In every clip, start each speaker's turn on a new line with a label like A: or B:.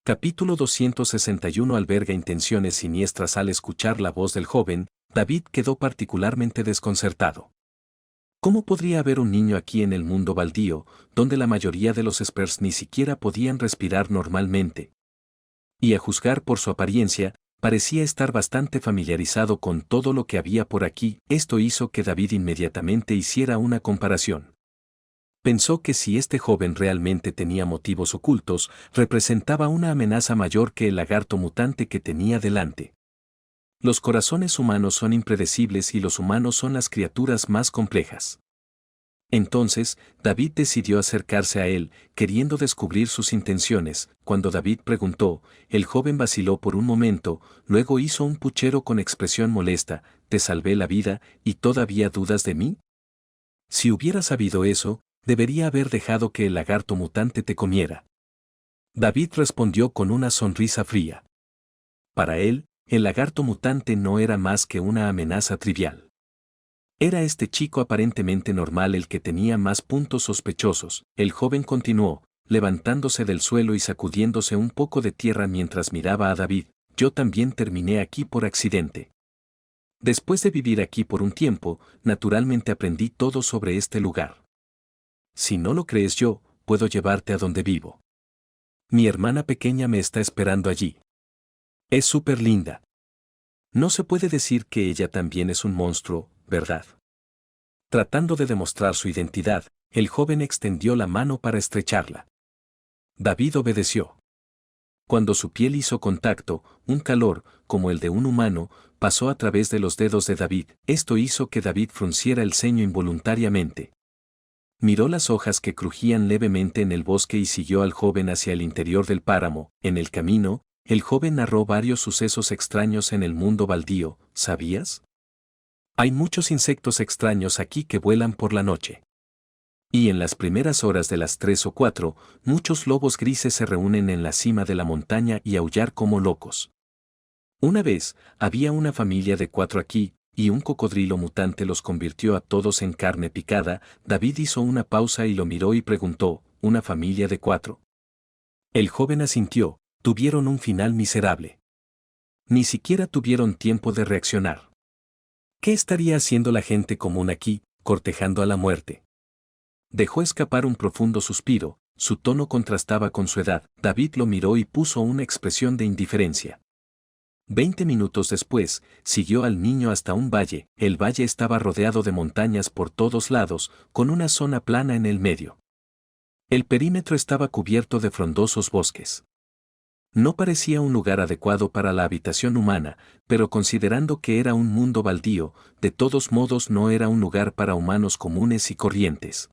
A: Capítulo 261 alberga intenciones siniestras. Al escuchar la voz del joven, David quedó particularmente desconcertado. ¿Cómo podría haber un niño aquí en el mundo baldío, donde la mayoría de los Spurs ni siquiera podían respirar normalmente? Y a juzgar por su apariencia, parecía estar bastante familiarizado con todo lo que había por aquí. Esto hizo que David inmediatamente hiciera una comparación. Pensó que si este joven realmente tenía motivos ocultos, representaba una amenaza mayor que el lagarto mutante que tenía delante. Los corazones humanos son impredecibles y los humanos son las criaturas más complejas. Entonces, David decidió acercarse a él, queriendo descubrir sus intenciones. Cuando David preguntó, el joven vaciló por un momento, luego hizo un puchero con expresión molesta: «¿Te salvé la vida, y todavía dudas de mí? Si hubiera sabido eso, debería haber dejado que el lagarto mutante te comiera». David respondió con una sonrisa fría. Para él, el lagarto mutante no era más que una amenaza trivial. Era este chico aparentemente normal el que tenía más puntos sospechosos. El joven continuó, levantándose del suelo y sacudiéndose un poco de tierra mientras miraba a David: «Yo también terminé aquí por accidente. Después de vivir aquí por un tiempo, naturalmente aprendí todo sobre este lugar. Si no lo crees, yo puedo llevarte a donde vivo. Mi hermana pequeña me está esperando allí. Es súper linda. No se puede decir que ella también es un monstruo, ¿verdad?». Tratando de demostrar su identidad, el joven extendió la mano para estrecharla. David obedeció. Cuando su piel hizo contacto, un calor, como el de un humano, pasó a través de los dedos de David. Esto hizo que David frunciera el ceño involuntariamente. Miró las hojas que crujían levemente en el bosque y siguió al joven hacia el interior del páramo. En el camino, el joven narró varios sucesos extraños en el mundo baldío. ¿Sabías? Hay muchos insectos extraños aquí que vuelan por la noche. Y en las primeras horas de las 3 o 4, muchos lobos grises se reúnen en la cima de la montaña y aullar como locos. Una vez, había una familia de 4 aquí, y un cocodrilo mutante los convirtió a todos en carne picada. David hizo una pausa y lo miró y preguntó: ¿una familia de 4? El joven asintió: tuvieron un final miserable. Ni siquiera tuvieron tiempo de reaccionar. ¿Qué estaría haciendo la gente común aquí, cortejando a la muerte? Dejó escapar un profundo suspiro, su tono contrastaba con su edad. David lo miró y puso una expresión de indiferencia. 20 minutos después, siguió al niño hasta un valle. El valle estaba rodeado de montañas por todos lados, con una zona plana en el medio. El perímetro estaba cubierto de frondosos bosques. No parecía un lugar adecuado para la habitación humana, pero considerando que era un mundo baldío, de todos modos no era un lugar para humanos comunes y corrientes.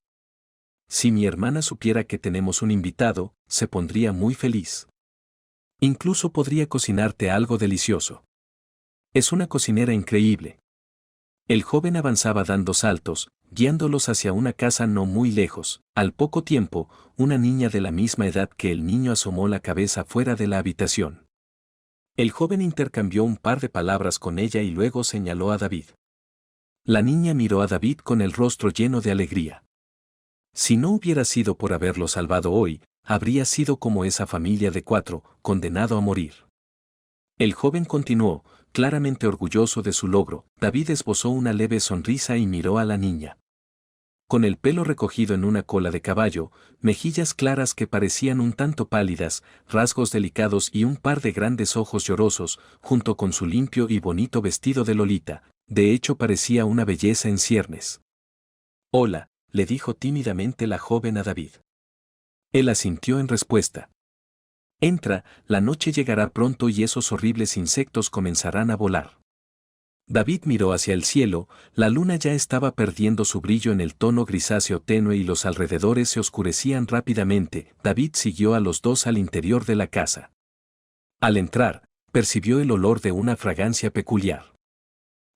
A: Si mi hermana supiera que tenemos un invitado, se pondría muy feliz. Incluso podría cocinarte algo delicioso. Es una cocinera increíble. El joven avanzaba dando saltos, guiándolos hacia una casa no muy lejos. Al poco tiempo, una niña de la misma edad que el niño asomó la cabeza fuera de la habitación. El joven intercambió un par de palabras con ella y luego señaló a David. La niña miró a David con el rostro lleno de alegría. Si no hubiera sido por haberlo salvado hoy, habría sido como esa familia de 4, condenado a morir. El joven continuó, claramente orgulloso de su logro. David esbozó una leve sonrisa y miró a la niña. Con el pelo recogido en una cola de caballo, mejillas claras que parecían un tanto pálidas, rasgos delicados y un par de grandes ojos llorosos, junto con su limpio y bonito vestido de Lolita, de hecho parecía una belleza en ciernes. «Hola», le dijo tímidamente la joven a David. Él asintió en respuesta. «Entra, la noche llegará pronto y esos horribles insectos comenzarán a volar». David miró hacia el cielo. La luna ya estaba perdiendo su brillo en el tono grisáceo tenue y los alrededores se oscurecían rápidamente. David siguió a los dos al interior de la casa. Al entrar, percibió el olor de una fragancia peculiar.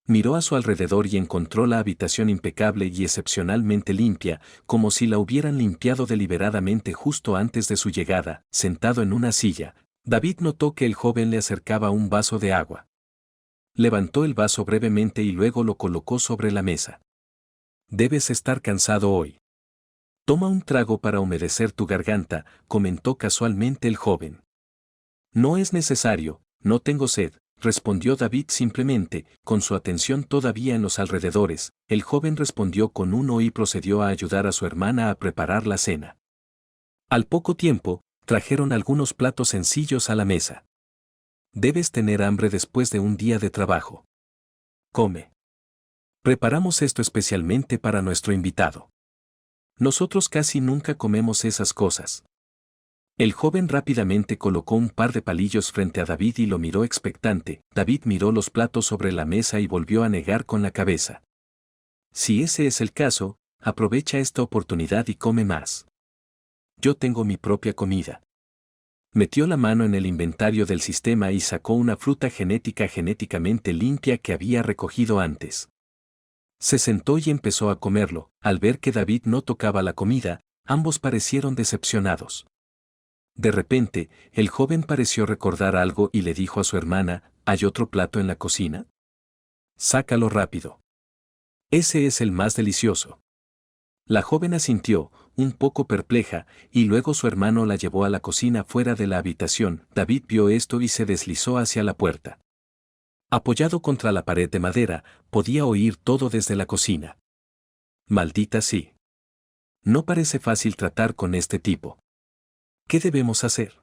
A: Miró a su alrededor y encontró la habitación impecable y excepcionalmente limpia, como si la hubieran limpiado deliberadamente justo antes de su llegada. Sentado en una silla, David notó que el joven le acercaba un vaso de agua. Levantó el vaso brevemente y luego lo colocó sobre la mesa. «Debes estar cansado hoy. Toma un trago para humedecer tu garganta», comentó casualmente el joven. No es necesario, no tengo sed, respondió David simplemente, con su atención todavía en los alrededores. El joven respondió con un no y procedió a ayudar a su hermana a preparar la cena. Al poco tiempo, trajeron algunos platos sencillos a la mesa. Debes tener hambre después de un día de trabajo. Come. Preparamos esto especialmente para nuestro invitado. Nosotros casi nunca comemos esas cosas. El joven rápidamente colocó un par de palillos frente a David y lo miró expectante. David miró los platos sobre la mesa y volvió a negar con la cabeza. Si ese es el caso, aprovecha esta oportunidad y come más. Yo tengo mi propia comida. Metió la mano en el inventario del sistema y sacó una fruta genéticamente limpia que había recogido antes. Se sentó y empezó a comerlo. Al ver que David no tocaba la comida, ambos parecieron decepcionados. De repente, el joven pareció recordar algo y le dijo a su hermana, ¿hay otro plato en la cocina? Sácalo rápido. Ese es el más delicioso. La joven asintió, un poco perpleja, y luego su hermano la llevó a la cocina fuera de la habitación. David vio esto y se deslizó hacia la puerta. Apoyado contra la pared de madera, podía oír todo desde la cocina. Maldita sí. No parece fácil tratar con este tipo. ¿Qué debemos hacer?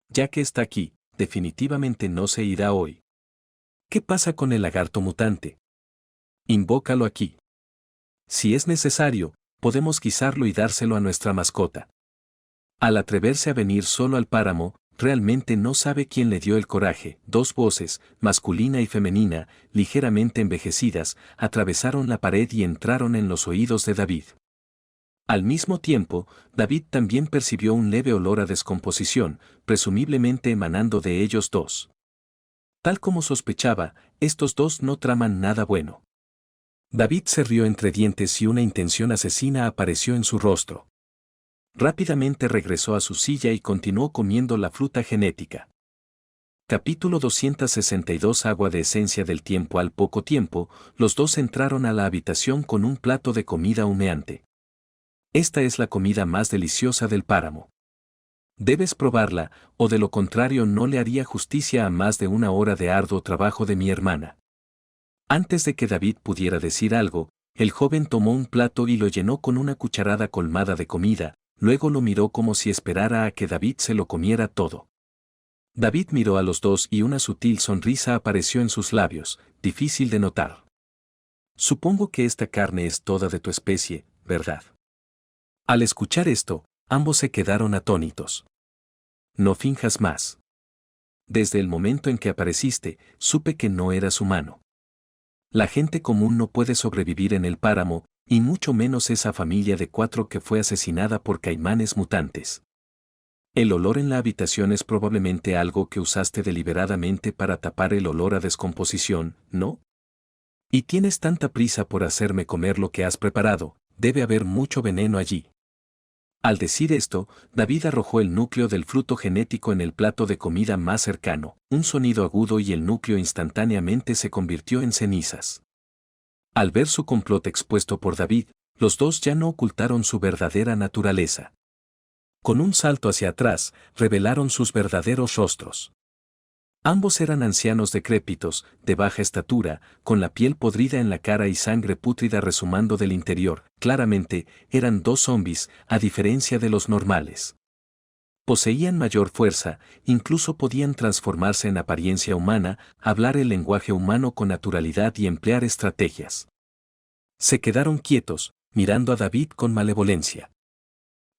A: Ya que está aquí, definitivamente no se irá hoy. ¿Qué pasa con el lagarto mutante? Invócalo aquí. Si es necesario, podemos guisarlo y dárselo a nuestra mascota. Al atreverse a venir solo al páramo, realmente no sabe quién le dio el coraje. Dos voces, masculina y femenina, ligeramente envejecidas, atravesaron la pared y entraron en los oídos de David. Al mismo tiempo, David también percibió un leve olor a descomposición, presumiblemente emanando de ellos dos. Tal como sospechaba, estos dos no traman nada bueno. David se rió entre dientes y una intención asesina apareció en su rostro. Rápidamente regresó a su silla y continuó comiendo la fruta genética. Capítulo 262 Agua de esencia del tiempo. Al poco tiempo, los dos entraron a la habitación con un plato de comida humeante. Esta es la comida más deliciosa del páramo. Debes probarla, o de lo contrario no le haría justicia a más de una hora de arduo trabajo de mi hermana. Antes de que David pudiera decir algo, el joven tomó un plato y lo llenó con una cucharada colmada de comida, luego lo miró como si esperara a que David se lo comiera todo. David miró a los dos y una sutil sonrisa apareció en sus labios, difícil de notar. Supongo que esta carne es toda de tu especie, ¿verdad? Al escuchar esto, ambos se quedaron atónitos. No finjas más. Desde el momento en que apareciste, supe que no eras humano. La gente común no puede sobrevivir en el páramo, y mucho menos esa familia de 4 que fue asesinada por caimanes mutantes. El olor en la habitación es probablemente algo que usaste deliberadamente para tapar el olor a descomposición, ¿no? Y tienes tanta prisa por hacerme comer lo que has preparado, debe haber mucho veneno allí. Al decir esto, David arrojó el núcleo del fruto genético en el plato de comida más cercano, un sonido agudo y el núcleo instantáneamente se convirtió en cenizas. Al ver su complot expuesto por David, los dos ya no ocultaron su verdadera naturaleza. Con un salto hacia atrás, revelaron sus verdaderos rostros. Ambos eran ancianos decrépitos, de baja estatura, con la piel podrida en la cara y sangre pútrida resumando del interior. Claramente, eran dos zombis, a diferencia de los normales. Poseían mayor fuerza, incluso podían transformarse en apariencia humana, hablar el lenguaje humano con naturalidad y emplear estrategias. Se quedaron quietos, mirando a David con malevolencia.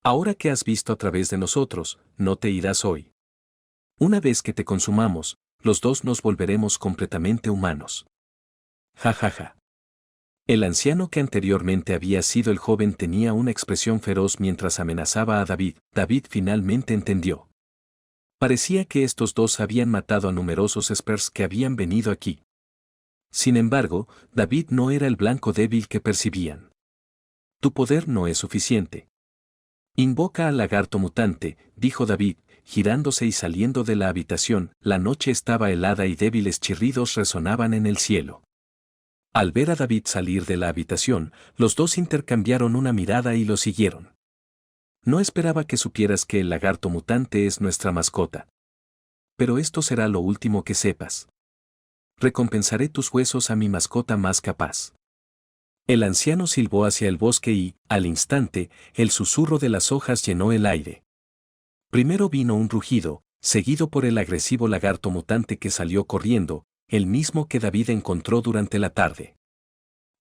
A: Ahora que has visto a través de nosotros, no te irás hoy. Una vez que te consumamos, los dos nos volveremos completamente humanos. Ja ja ja. El anciano que anteriormente había sido el joven tenía una expresión feroz mientras amenazaba a David. David finalmente entendió. Parecía que estos dos habían matado a numerosos Spurs que habían venido aquí. Sin embargo, David no era el blanco débil que percibían. Tu poder no es suficiente. Invoca al lagarto mutante, dijo David, girándose y saliendo de la habitación. La noche estaba helada y débiles chirridos resonaban en el cielo. Al ver a David salir de la habitación, los dos intercambiaron una mirada y lo siguieron. No esperaba que supieras que el lagarto mutante es nuestra mascota. pero esto será lo último que sepas. Recompensaré tus huesos a mi mascota más capaz. El anciano silbó hacia el bosque y, al instante, el susurro de las hojas llenó el aire. Primero vino un rugido, seguido por el agresivo lagarto mutante que salió corriendo, el mismo que David encontró durante la tarde.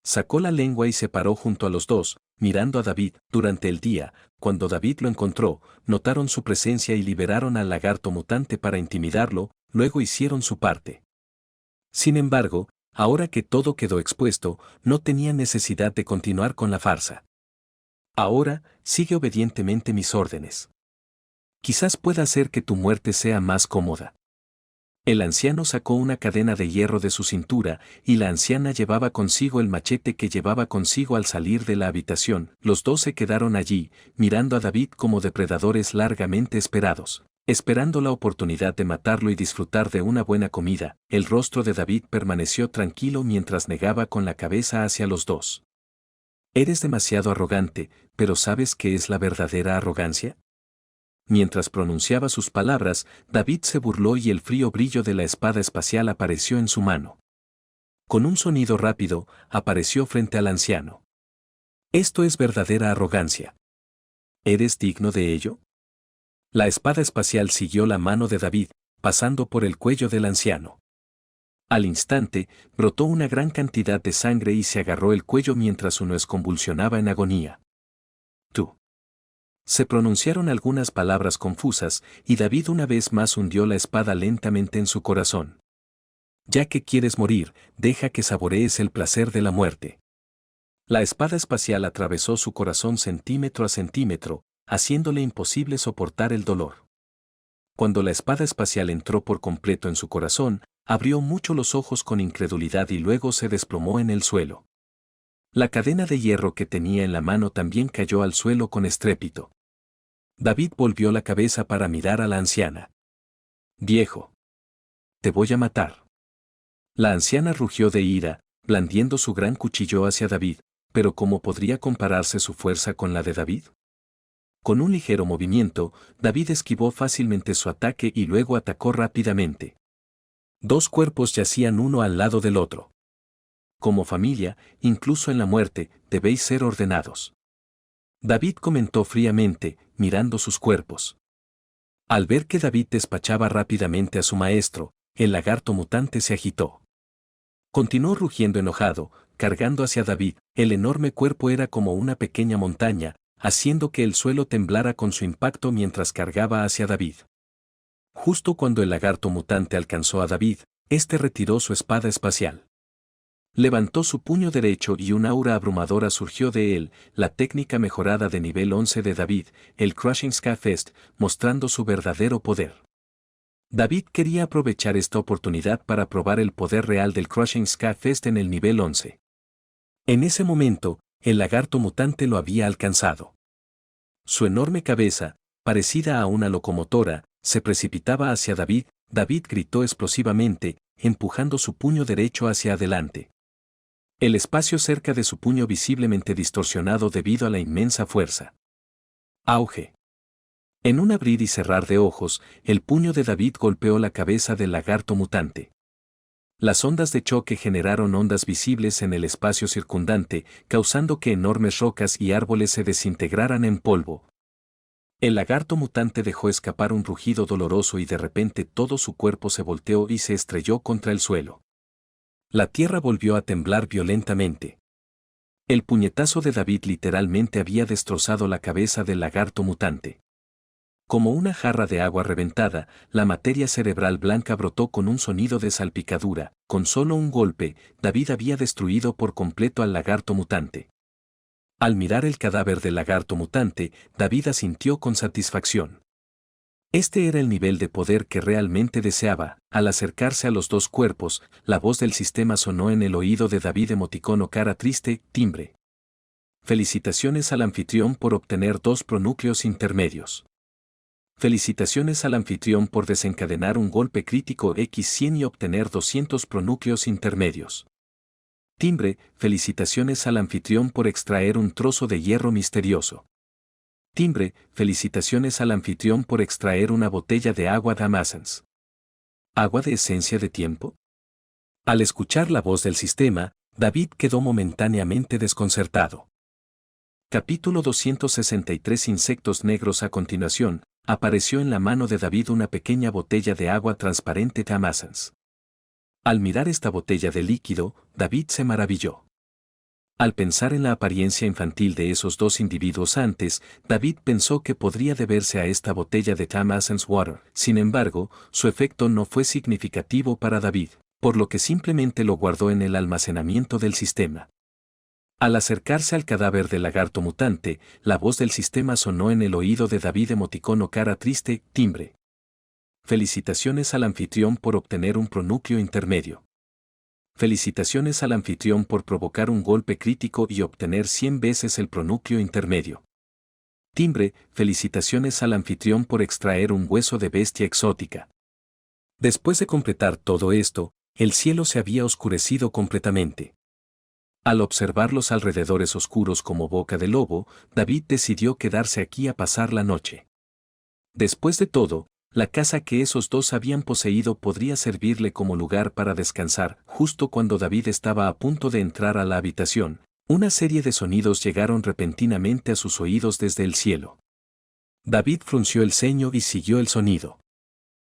A: Sacó la lengua y se paró junto a los dos, mirando a David. Durante el día, cuando David lo encontró, notaron su presencia y liberaron al lagarto mutante para intimidarlo, luego hicieron su parte. Sin embargo, ahora que todo quedó expuesto, no tenía necesidad de continuar con la farsa. Ahora, sigue obedientemente mis órdenes. Quizás pueda hacer que tu muerte sea más cómoda. El anciano sacó una cadena de hierro de su cintura, y la anciana llevaba consigo el machete que llevaba consigo al salir de la habitación. Los dos se quedaron allí, mirando a David como depredadores largamente esperados, esperando la oportunidad de matarlo y disfrutar de una buena comida. El rostro de David permaneció tranquilo mientras negaba con la cabeza hacia los dos. Eres demasiado arrogante, pero ¿sabes qué es la verdadera arrogancia? Mientras pronunciaba sus palabras, David se burló y el frío brillo de la espada espacial apareció en su mano. Con un sonido rápido, apareció frente al anciano. Esto es verdadera arrogancia. ¿Eres digno de ello? La espada espacial siguió la mano de David, pasando por el cuello del anciano. Al instante, brotó una gran cantidad de sangre y se agarró el cuello mientras su nuez convulsionaba en agonía. Tú. Se pronunciaron algunas palabras confusas, y David una vez más hundió la espada lentamente en su corazón. Ya que quieres morir, deja que saborees el placer de la muerte. La espada espacial atravesó su corazón centímetro a centímetro, haciéndole imposible soportar el dolor. Cuando la espada espacial entró por completo en su corazón, abrió mucho los ojos con incredulidad y luego se desplomó en el suelo. La cadena de hierro que tenía en la mano también cayó al suelo con estrépito. David volvió la cabeza para mirar a la anciana. Viejo. Te voy a matar. La anciana rugió de ira, blandiendo su gran cuchillo hacia David, pero ¿cómo podría compararse su fuerza con la de David? Con un ligero movimiento, David esquivó fácilmente su ataque y luego atacó rápidamente. Dos cuerpos yacían uno al lado del otro. Como familia, incluso en la muerte, debéis ser ordenados. David comentó fríamente, mirando sus cuerpos. Al ver que David despachaba rápidamente a su maestro, el lagarto mutante se agitó. Continuó rugiendo enojado, cargando hacia David. El enorme cuerpo era como una pequeña montaña, haciendo que el suelo temblara con su impacto mientras cargaba hacia David. Justo cuando el lagarto mutante alcanzó a David, este retiró su espada espacial. Levantó su puño derecho y una aura abrumadora surgió de él, la técnica mejorada de nivel 11 de David, el Crushing Scafest, mostrando su verdadero poder. David quería aprovechar esta oportunidad para probar el poder real del Crushing Scafest en el nivel 11. En ese momento, el lagarto mutante lo había alcanzado. Su enorme cabeza, parecida a una locomotora, se precipitaba hacia David. David gritó explosivamente, empujando su puño derecho hacia adelante. El espacio cerca de su puño visiblemente distorsionado debido a la inmensa fuerza. Auge. En un abrir y cerrar de ojos, el puño de David golpeó la cabeza del lagarto mutante. Las ondas de choque generaron ondas visibles en el espacio circundante, causando que enormes rocas y árboles se desintegraran en polvo. El lagarto mutante dejó escapar un rugido doloroso y de repente todo su cuerpo se volteó y se estrelló contra el suelo. La tierra volvió a temblar violentamente. El puñetazo de David literalmente había destrozado la cabeza del lagarto mutante. Como una jarra de agua reventada, la materia cerebral blanca brotó con un sonido de salpicadura. Con solo un golpe, David había destruido por completo al lagarto mutante. Al mirar el cadáver del lagarto mutante, David asintió con satisfacción. Este era el nivel de poder que realmente deseaba. Al acercarse a los dos cuerpos, la voz del sistema sonó en el oído de David emoticono cara triste, timbre. Felicitaciones al anfitrión por obtener 2 pronúcleos intermedios. Felicitaciones al anfitrión por desencadenar un golpe crítico X100 y obtener 200 pronúcleos intermedios. Timbre, felicitaciones al anfitrión por extraer un trozo de hierro misterioso. Timbre, felicitaciones al anfitrión por extraer una botella de agua Damascens. ¿Agua de esencia de tiempo? Al escuchar la voz del sistema, David quedó momentáneamente desconcertado. Capítulo 263. Insectos negros. A continuación, apareció en la mano de David una pequeña botella de agua transparente de Amazons. Al mirar esta botella de líquido, David se maravilló. Al pensar en la apariencia infantil de esos dos individuos antes, David pensó que podría deberse a esta botella de Amazons Water. Sin embargo, su efecto no fue significativo para David, por lo que simplemente lo guardó en el almacenamiento del sistema. Al acercarse al cadáver del lagarto mutante, la voz del sistema sonó en el oído de David. Emoticono cara triste, timbre. Felicitaciones al anfitrión por obtener un pronúcleo intermedio. Felicitaciones al anfitrión por provocar un golpe crítico y obtener 100 veces el pronúcleo intermedio. Timbre, felicitaciones al anfitrión por extraer un hueso de bestia exótica. Después de completar todo esto, el cielo se había oscurecido completamente. Al observar los alrededores oscuros como boca de lobo, David decidió quedarse aquí a pasar la noche. Después de todo, la casa que esos dos habían poseído podría servirle como lugar para descansar. Justo cuando David estaba a punto de entrar a la habitación, una serie de sonidos llegaron repentinamente a sus oídos desde el cielo. David frunció el ceño y siguió el sonido.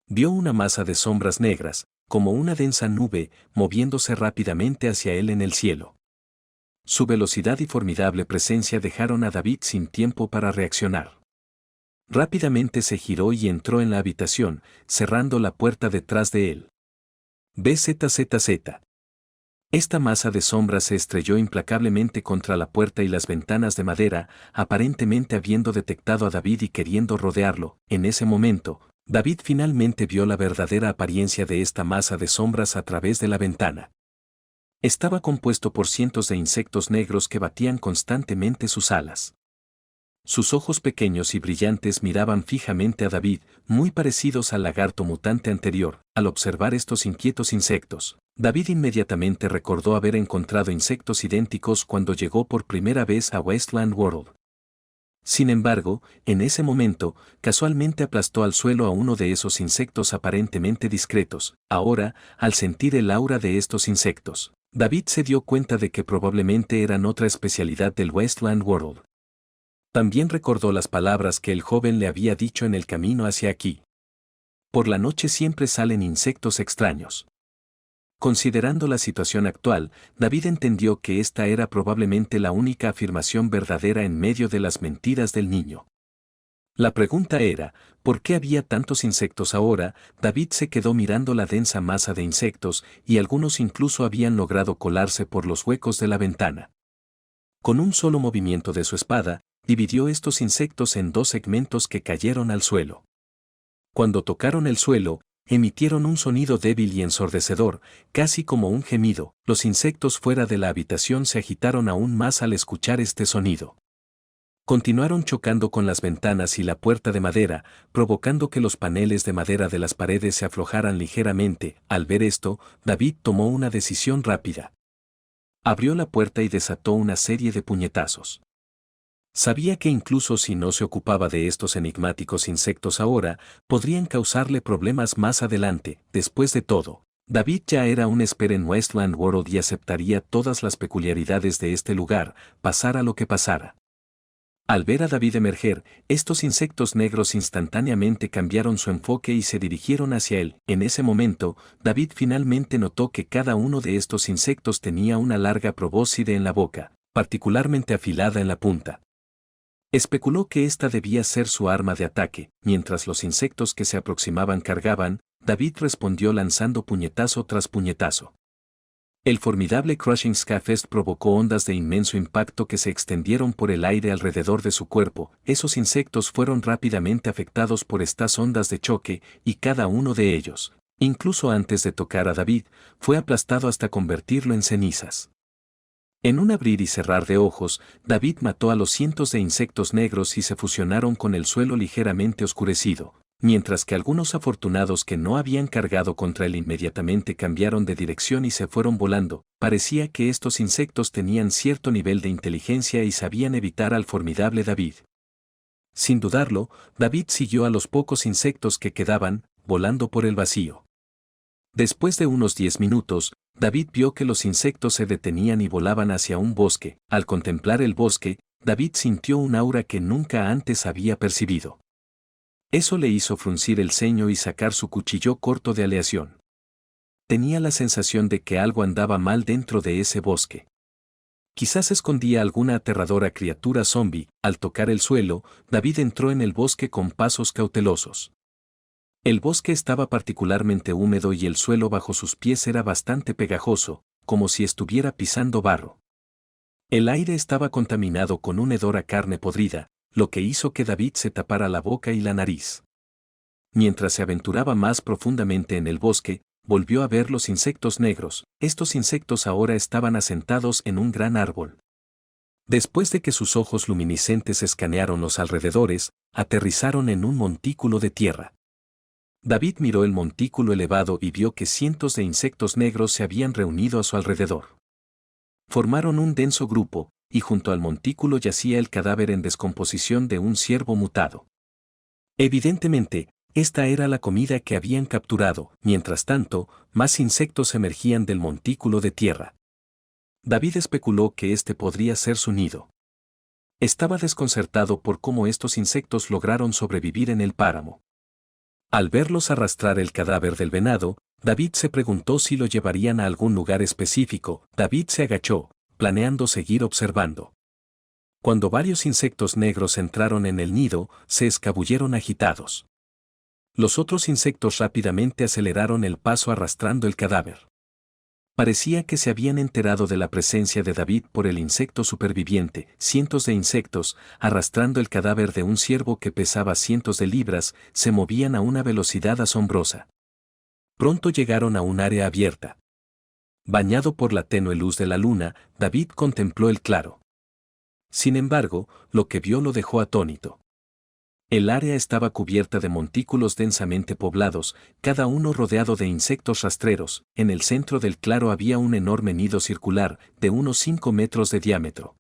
A: Vio una masa de sombras negras, como una densa nube, moviéndose rápidamente hacia él en el cielo. Su velocidad y formidable presencia dejaron a David sin tiempo para reaccionar. Rápidamente se giró y entró en la habitación, cerrando la puerta detrás de él. BZZZ. Esta masa de sombras se estrelló implacablemente contra la puerta y las ventanas de madera, aparentemente habiendo detectado a David y queriendo rodearlo. En ese momento, David finalmente vio la verdadera apariencia de esta masa de sombras a través de la ventana. Estaba compuesto por cientos de insectos negros que batían constantemente sus alas. Sus ojos pequeños y brillantes miraban fijamente a David, muy parecidos al lagarto mutante anterior. Al observar estos inquietos insectos, David inmediatamente recordó haber encontrado insectos idénticos cuando llegó por primera vez a Wasteland World. Sin embargo, en ese momento, casualmente aplastó al suelo a uno de esos insectos aparentemente discretos. Ahora, al sentir el aura de estos insectos, David se dio cuenta de que probablemente eran otra especialidad del Wasteland World. También recordó las palabras que el joven le había dicho en el camino hacia aquí. Por la noche siempre salen insectos extraños. Considerando la situación actual, David entendió que esta era probablemente la única afirmación verdadera en medio de las mentiras del niño. La pregunta era, ¿por qué había tantos insectos ahora? David se quedó mirando la densa masa de insectos, y algunos incluso habían logrado colarse por los huecos de la ventana. Con un solo movimiento de su espada, dividió estos insectos en dos segmentos que cayeron al suelo. Cuando tocaron el suelo, emitieron un sonido débil y ensordecedor, casi como un gemido. Los insectos fuera de la habitación se agitaron aún más al escuchar este sonido. Continuaron chocando con las ventanas y la puerta de madera, provocando que los paneles de madera de las paredes se aflojaran ligeramente. Al ver esto, David tomó una decisión rápida. Abrió la puerta y desató una serie de puñetazos. Sabía que incluso si no se ocupaba de estos enigmáticos insectos ahora, podrían causarle problemas más adelante. Después de todo, David ya era un esper en Wasteland World y aceptaría todas las peculiaridades de este lugar, pasara lo que pasara. Al ver a David emerger, estos insectos negros instantáneamente cambiaron su enfoque y se dirigieron hacia él. En ese momento, David finalmente notó que cada uno de estos insectos tenía una larga probóscide en la boca, particularmente afilada en la punta. Especuló que esta debía ser su arma de ataque. Mientras los insectos que se aproximaban cargaban, David respondió lanzando puñetazo tras puñetazo. El formidable Crushing Scafest provocó ondas de inmenso impacto que se extendieron por el aire alrededor de su cuerpo. Esos insectos fueron rápidamente afectados por estas ondas de choque, y cada uno de ellos, incluso antes de tocar a David, fue aplastado hasta convertirlo en cenizas. En un abrir y cerrar de ojos, David mató a los cientos de insectos negros y se fusionaron con el suelo ligeramente oscurecido, mientras que algunos afortunados que no habían cargado contra él inmediatamente cambiaron de dirección y se fueron volando. Parecía que estos insectos tenían cierto nivel de inteligencia y sabían evitar al formidable David. Sin dudarlo, David siguió a los pocos insectos que quedaban, volando por el vacío. Después de unos 10 minutos, David vio que los insectos se detenían y volaban hacia un bosque. Al contemplar el bosque, David sintió un aura que nunca antes había percibido. Eso le hizo fruncir el ceño y sacar su cuchillo corto de aleación. Tenía la sensación de que algo andaba mal dentro de ese bosque. Quizás escondía alguna aterradora criatura zombie. Al tocar el suelo, David entró en el bosque con pasos cautelosos. El bosque estaba particularmente húmedo y el suelo bajo sus pies era bastante pegajoso, como si estuviera pisando barro. El aire estaba contaminado con un hedor a carne podrida, lo que hizo que David se tapara la boca y la nariz. Mientras se aventuraba más profundamente en el bosque, volvió a ver los insectos negros. Estos insectos ahora estaban asentados en un gran árbol. Después de que sus ojos luminiscentes escanearon los alrededores, aterrizaron en un montículo de tierra. David miró el montículo elevado y vio que cientos de insectos negros se habían reunido a su alrededor. Formaron un denso grupo, y junto al montículo yacía el cadáver en descomposición de un ciervo mutado. Evidentemente, esta era la comida que habían capturado. Mientras tanto, más insectos emergían del montículo de tierra. David especuló que este podría ser su nido. Estaba desconcertado por cómo estos insectos lograron sobrevivir en el páramo. Al verlos arrastrar el cadáver del venado, David se preguntó si lo llevarían a algún lugar específico. David se agachó, planeando seguir observando. Cuando varios insectos negros entraron en el nido, se escabulleron agitados. Los otros insectos rápidamente aceleraron el paso arrastrando el cadáver. Parecía que se habían enterado de la presencia de David por el insecto superviviente. Cientos de insectos, arrastrando el cadáver de un ciervo que pesaba cientos de libras, se movían a una velocidad asombrosa. Pronto llegaron a un área abierta. Bañado por la tenue luz de la luna, David contempló el claro. Sin embargo, lo que vio lo dejó atónito. El área estaba cubierta de montículos densamente poblados, cada uno rodeado de insectos rastreros. En el centro del claro había un enorme nido circular, de unos 5 metros de diámetro.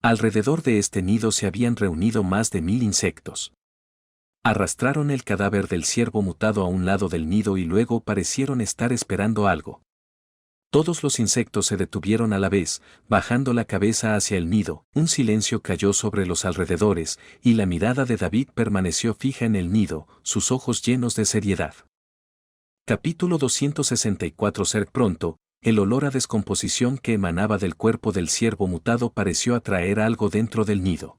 A: Alrededor de este nido se habían reunido más de 1000 insectos. Arrastraron el cadáver del ciervo mutado a un lado del nido y luego parecieron estar esperando algo. Todos los insectos se detuvieron a la vez, bajando la cabeza hacia el nido. Un silencio cayó sobre los alrededores, y la mirada de David permaneció fija en el nido, sus ojos llenos de seriedad. Capítulo 264. Pronto, el olor a descomposición que emanaba del cuerpo del ciervo mutado pareció atraer algo dentro del nido.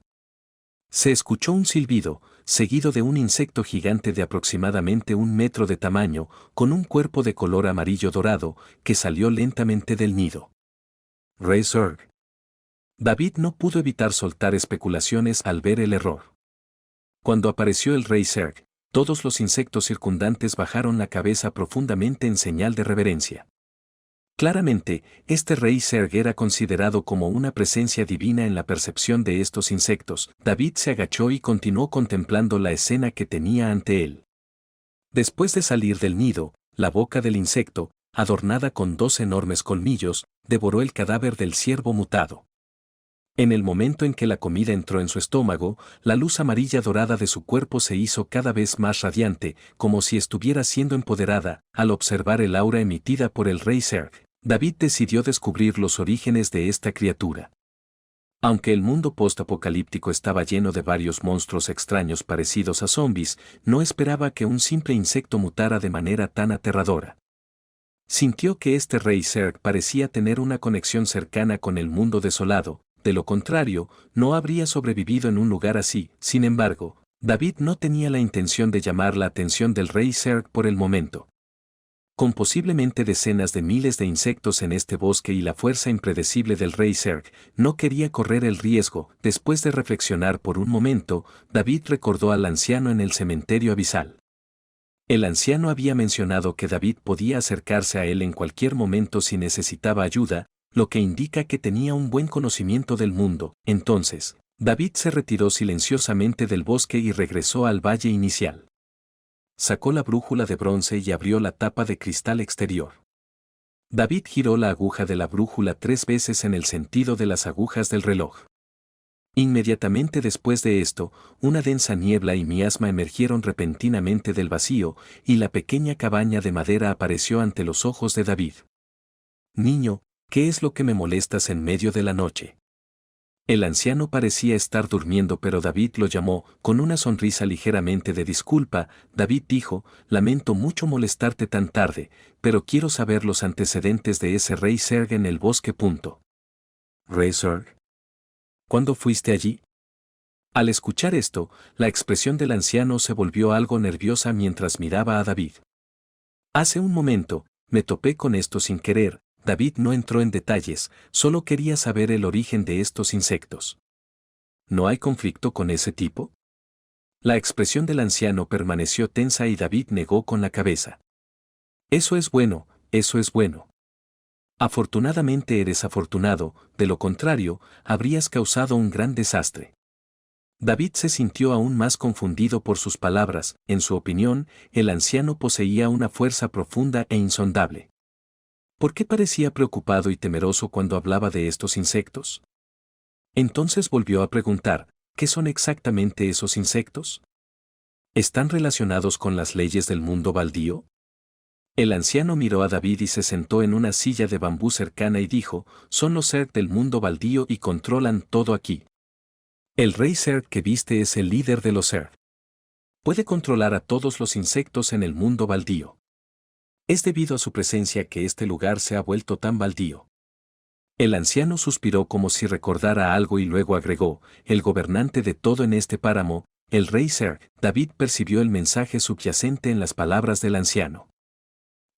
A: Se escuchó un silbido, seguido de un insecto gigante de aproximadamente 1 metro de tamaño, con un cuerpo de color amarillo dorado, que salió lentamente del nido. Rey Zerg. David no pudo evitar soltar especulaciones al ver el error. Cuando apareció el Rey Zerg, todos los insectos circundantes bajaron la cabeza profundamente en señal de reverencia. Claramente, este Rey Zerg era considerado como una presencia divina en la percepción de estos insectos. David se agachó y continuó contemplando la escena que tenía ante él. Después de salir del nido, la boca del insecto, adornada con 2 enormes colmillos, devoró el cadáver del ciervo mutado. En el momento en que la comida entró en su estómago, la luz amarilla dorada de su cuerpo se hizo cada vez más radiante, como si estuviera siendo empoderada. Al observar el aura emitida por el Rey Zerg, David decidió descubrir los orígenes de esta criatura. Aunque el mundo post-apocalíptico estaba lleno de varios monstruos extraños parecidos a zombies, no esperaba que un simple insecto mutara de manera tan aterradora. Sintió que este Rey Zerg parecía tener una conexión cercana con el mundo desolado. De lo contrario, no habría sobrevivido en un lugar así. Sin embargo, David no tenía la intención de llamar la atención del Rey Zerg por el momento. Con posiblemente decenas de miles de insectos en este bosque y la fuerza impredecible del Rey Zerg, no quería correr el riesgo. Después de reflexionar por un momento, David recordó al anciano en el cementerio abisal. El anciano había mencionado que David podía acercarse a él en cualquier momento si necesitaba ayuda, lo que indica que tenía un buen conocimiento del mundo. Entonces, David se retiró silenciosamente del bosque y regresó al valle inicial. Sacó la brújula de bronce y abrió la tapa de cristal exterior. David giró la aguja de la brújula 3 veces en el sentido de las agujas del reloj. Inmediatamente después de esto, una densa niebla y miasma emergieron repentinamente del vacío, y la pequeña cabaña de madera apareció ante los ojos de David. Niño, ¿qué es lo que me molestas en medio de la noche? El anciano parecía estar durmiendo, pero David lo llamó, con una sonrisa ligeramente de disculpa. David dijo, lamento mucho molestarte tan tarde, pero quiero saber los antecedentes de ese rey Serg en el bosque. ¿Rey Serg? ¿Cuándo fuiste allí? Al escuchar esto, la expresión del anciano se volvió algo nerviosa mientras miraba a David. Hace un momento, me topé con esto sin querer. David no entró en detalles, solo quería saber el origen de estos insectos. ¿No hay conflicto con ese tipo? La expresión del anciano permaneció tensa y David negó con la cabeza. Eso es bueno, eso es bueno. Afortunadamente eres afortunado, de lo contrario, habrías causado un gran desastre. David se sintió aún más confundido por sus palabras. En su opinión, el anciano poseía una fuerza profunda e insondable. ¿Por qué parecía preocupado y temeroso cuando hablaba de estos insectos? Entonces volvió a preguntar, ¿qué son exactamente esos insectos? ¿Están relacionados con las leyes del mundo baldío? El anciano miró a David y se sentó en una silla de bambú cercana y dijo, son los Zerg del mundo baldío y controlan todo aquí. El rey Zerg que viste es el líder de los Zerg. Puede controlar a todos los insectos en el mundo baldío. Es debido a su presencia que este lugar se ha vuelto tan baldío. El anciano suspiró como si recordara algo y luego agregó, el gobernante de todo en este páramo, el rey Zerg. David percibió el mensaje subyacente en las palabras del anciano.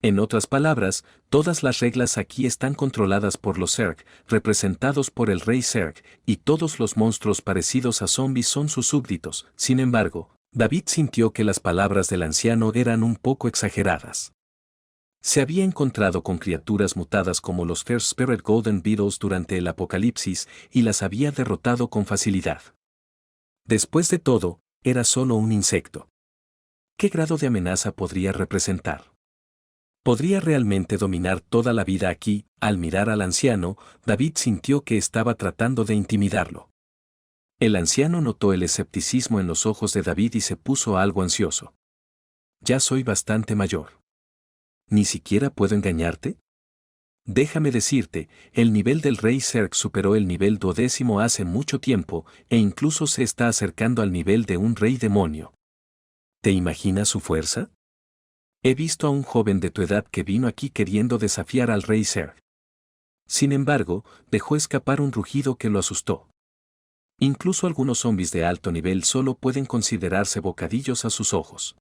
A: En otras palabras, todas las reglas aquí están controladas por los Zerg, representados por el rey Zerg, y todos los monstruos parecidos a zombies son sus súbditos. Sin embargo, David sintió que las palabras del anciano eran un poco exageradas. Se había encontrado con criaturas mutadas como los First Spirit Golden Beetles durante el apocalipsis y las había derrotado con facilidad. Después de todo, era solo un insecto. ¿Qué grado de amenaza podría representar? ¿Podría realmente dominar toda la vida aquí? Al mirar al anciano, David sintió que estaba tratando de intimidarlo. El anciano notó el escepticismo en los ojos de David y se puso algo ansioso. Ya soy bastante mayor. ¿Ni siquiera puedo engañarte? Déjame decirte, el nivel del rey Zerg superó el nivel 12 hace mucho tiempo, e incluso se está acercando al nivel de un rey demonio. ¿Te imaginas su fuerza? He visto a un joven de tu edad que vino aquí queriendo desafiar al rey Zerg. Sin embargo, dejó escapar un rugido que lo asustó. Incluso algunos zombies de alto nivel solo pueden considerarse bocadillos a sus ojos.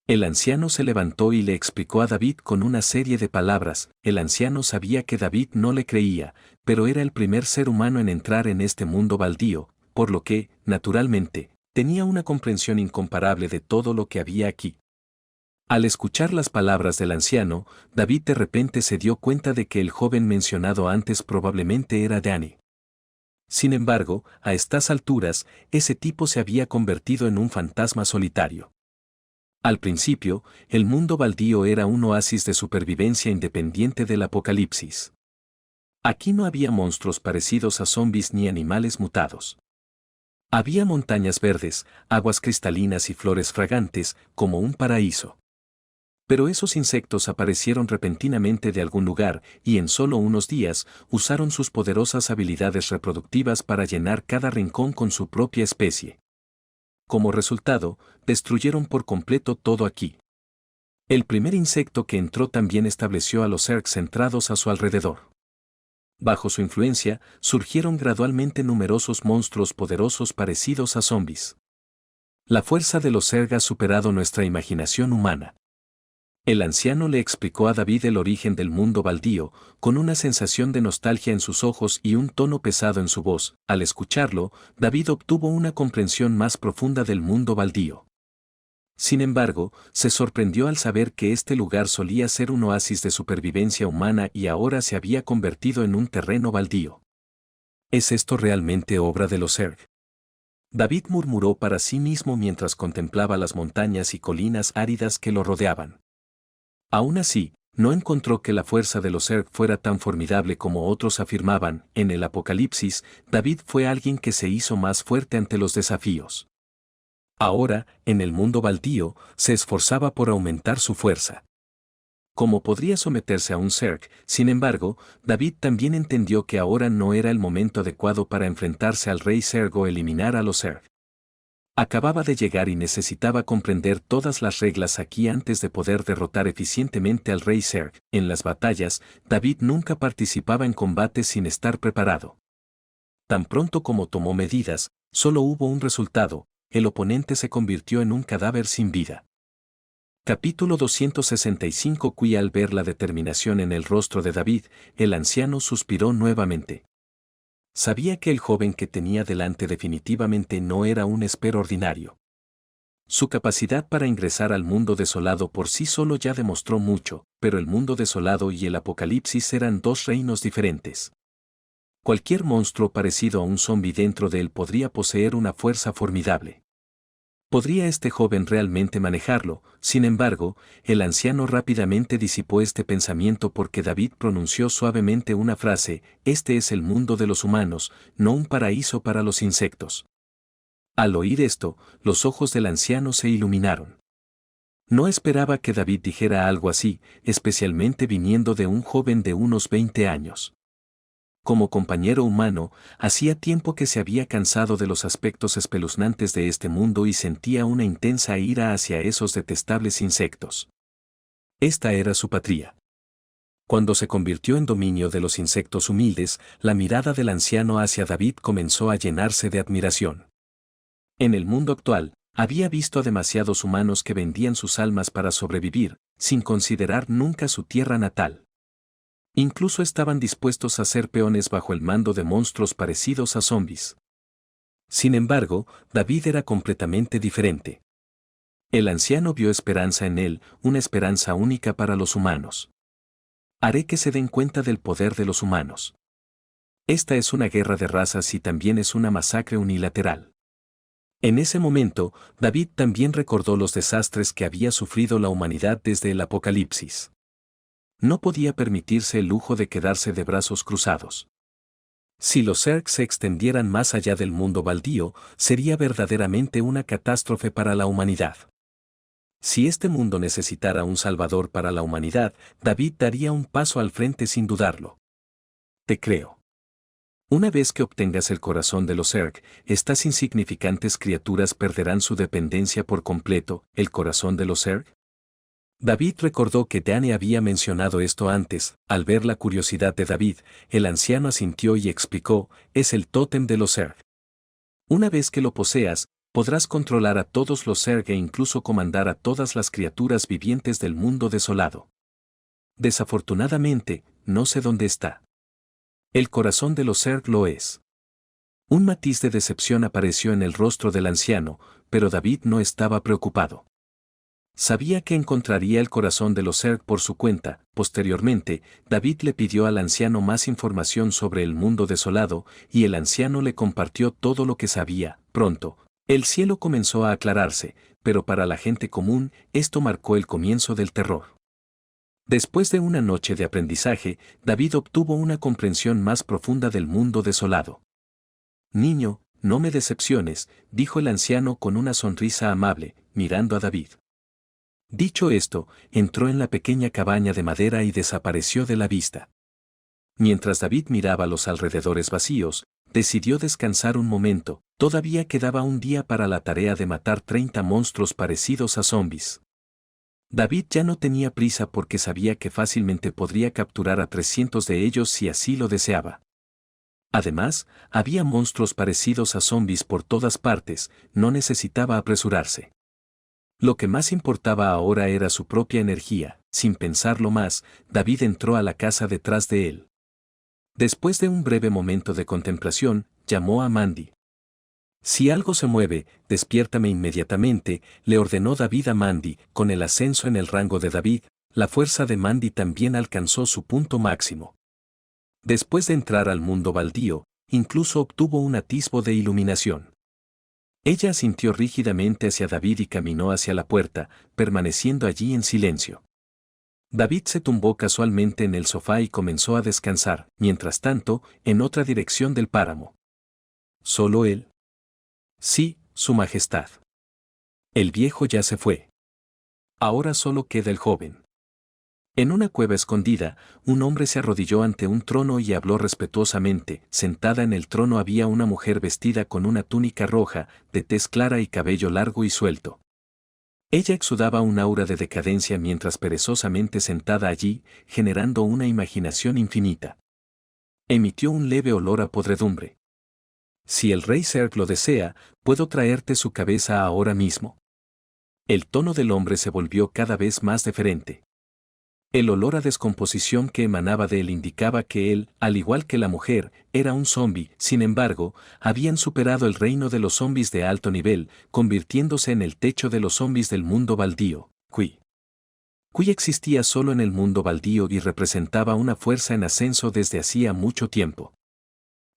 A: El anciano se levantó y le explicó a David con una serie de palabras. El anciano sabía que David no le creía, pero era el primer ser humano en entrar en este mundo baldío, por lo que, naturalmente, tenía una comprensión incomparable de todo lo que había aquí. Al escuchar las palabras del anciano, David de repente se dio cuenta de que el joven mencionado antes probablemente era Danny. Sin embargo, a estas alturas, ese tipo se había convertido en un fantasma solitario. Al principio, el mundo baldío era un oasis de supervivencia independiente del apocalipsis. Aquí no había monstruos parecidos a zombies ni animales mutados. Había montañas verdes, aguas cristalinas y flores fragantes, como un paraíso. Pero esos insectos aparecieron repentinamente de algún lugar y en solo unos días usaron sus poderosas habilidades reproductivas para llenar cada rincón con su propia especie. Como resultado, destruyeron por completo todo aquí. El primer insecto que entró también estableció a los Zerg centrados a su alrededor. Bajo su influencia, surgieron gradualmente numerosos monstruos poderosos parecidos a zombies. La fuerza de los Zerg ha superado nuestra imaginación humana. El anciano le explicó a David el origen del mundo baldío, con una sensación de nostalgia en sus ojos y un tono pesado en su voz. Al escucharlo, David obtuvo una comprensión más profunda del mundo baldío. Sin embargo, se sorprendió al saber que este lugar solía ser un oasis de supervivencia humana y ahora se había convertido en un terreno baldío. ¿Es esto realmente obra de los Zerg? David murmuró para sí mismo mientras contemplaba las montañas y colinas áridas que lo rodeaban. Aún así, No encontró que la fuerza de los Zerg fuera tan formidable como otros afirmaban. En el Apocalipsis, David fue alguien que se hizo más fuerte ante los desafíos. Ahora, en el mundo baldío, se esforzaba por aumentar su fuerza. ¿Cómo podría someterse a un Zerg? Sin embargo, David también entendió que ahora no era el momento adecuado para enfrentarse al rey Zerg o eliminar a los Zerg. Acababa de llegar y necesitaba comprender todas las reglas aquí antes de poder derrotar eficientemente al rey Zerg. En las batallas, David nunca participaba en combates sin estar preparado. Tan pronto como tomó medidas, solo hubo un resultado: el oponente se convirtió en un cadáver sin vida. Capítulo 265. Al ver la determinación en el rostro de David, el anciano suspiró nuevamente. Sabía que el joven que tenía delante definitivamente no era un esper ordinario. Su capacidad para ingresar al mundo desolado por sí solo ya demostró mucho, pero el mundo desolado y el Apocalipsis eran dos reinos diferentes. Cualquier monstruo parecido a un zombi dentro de él podría poseer una fuerza formidable. ¿Podría este joven realmente manejarlo? Sin embargo, el anciano rápidamente disipó este pensamiento porque David pronunció suavemente una frase: este es el mundo de los humanos, no un paraíso para los insectos. Al oír esto, los ojos del anciano se iluminaron. No esperaba que David dijera algo así, especialmente viniendo de un joven de unos 20 años. Como compañero humano, hacía tiempo que se había cansado de los aspectos espeluznantes de este mundo y sentía una intensa ira hacia esos detestables insectos. Esta era su patria. Cuando se convirtió en dominio de los insectos humildes, la mirada del anciano hacia David comenzó a llenarse de admiración. En el mundo actual, había visto a demasiados humanos que vendían sus almas para sobrevivir, sin considerar nunca su tierra natal. Incluso estaban dispuestos a ser peones bajo el mando de monstruos parecidos a zombis. Sin embargo, David era completamente diferente. El anciano vio esperanza en él, una esperanza única para los humanos. Haré que se den cuenta del poder de los humanos. Esta es una guerra de razas y también es una masacre unilateral. En ese momento, David también recordó los desastres que había sufrido la humanidad desde el Apocalipsis. No podía permitirse el lujo de quedarse de brazos cruzados. Si los Zerg se extendieran más allá del mundo baldío, sería verdaderamente una catástrofe para la humanidad. Si este mundo necesitara un salvador para la humanidad, David daría un paso al frente sin dudarlo. Te creo. Una vez que obtengas el corazón de los Zerg, estas insignificantes criaturas perderán su dependencia por completo. ¿El corazón de los Zerg? David recordó que Dane había mencionado esto antes. Al ver la curiosidad de David, el anciano asintió y explicó: es el tótem de los Zerg. Una vez que lo poseas, podrás controlar a todos los Zerg e incluso comandar a todas las criaturas vivientes del mundo desolado. Desafortunadamente, no sé dónde está. El corazón de los Zerg lo es. Un matiz de decepción apareció en el rostro del anciano, pero David no estaba preocupado. Sabía que encontraría el corazón de los Zerg por su cuenta. Posteriormente, David le pidió al anciano más información sobre el mundo desolado, y el anciano le compartió todo lo que sabía. Pronto, el cielo comenzó a aclararse, pero para la gente común, esto marcó el comienzo del terror. Después de una noche de aprendizaje, David obtuvo una comprensión más profunda del mundo desolado. Niño, no me decepciones, dijo el anciano con una sonrisa amable, mirando a David. Dicho esto, entró en la pequeña cabaña de madera y desapareció de la vista. Mientras David miraba los alrededores vacíos, decidió descansar un momento. Todavía quedaba un día para la tarea de matar 30 monstruos parecidos a zombis. David ya no tenía prisa porque sabía que fácilmente podría capturar a 300 de ellos si así lo deseaba. Además, había monstruos parecidos a zombis por todas partes, no necesitaba apresurarse. Lo que más importaba ahora era su propia energía. Sin pensarlo más, David entró a la casa detrás de él. Después de un breve momento de contemplación, llamó a Mandy. Si algo se mueve, despiértame inmediatamente, le ordenó David a Mandy. Con el ascenso en el rango de David, la fuerza de Mandy también alcanzó su punto máximo. Después de entrar al mundo baldío, incluso obtuvo un atisbo de iluminación. Ella asintió rígidamente hacia David y caminó hacia la puerta, permaneciendo allí en silencio. David se tumbó casualmente en el sofá y comenzó a descansar, mientras tanto, en otra dirección del páramo. ¿Solo él? Sí, Su Majestad. El viejo ya se fue. Ahora solo queda el joven. En una cueva escondida, un hombre se arrodilló ante un trono y habló respetuosamente. Sentada en el trono había una mujer vestida con una túnica roja, de tez clara y cabello largo y suelto. Ella exudaba un aura de decadencia mientras perezosamente sentada allí, generando una imaginación infinita. Emitió un leve olor a podredumbre. Si el rey Zerg lo desea, puedo traerte su cabeza ahora mismo. El tono del hombre se volvió cada vez más deferente. El olor a descomposición que emanaba de él indicaba que él, al igual que la mujer, era un zombi. Sin embargo, habían superado el reino de los zombis de alto nivel, convirtiéndose en el techo de los zombis del mundo baldío. Qui existía solo en el mundo baldío y representaba una fuerza en ascenso desde hacía mucho tiempo.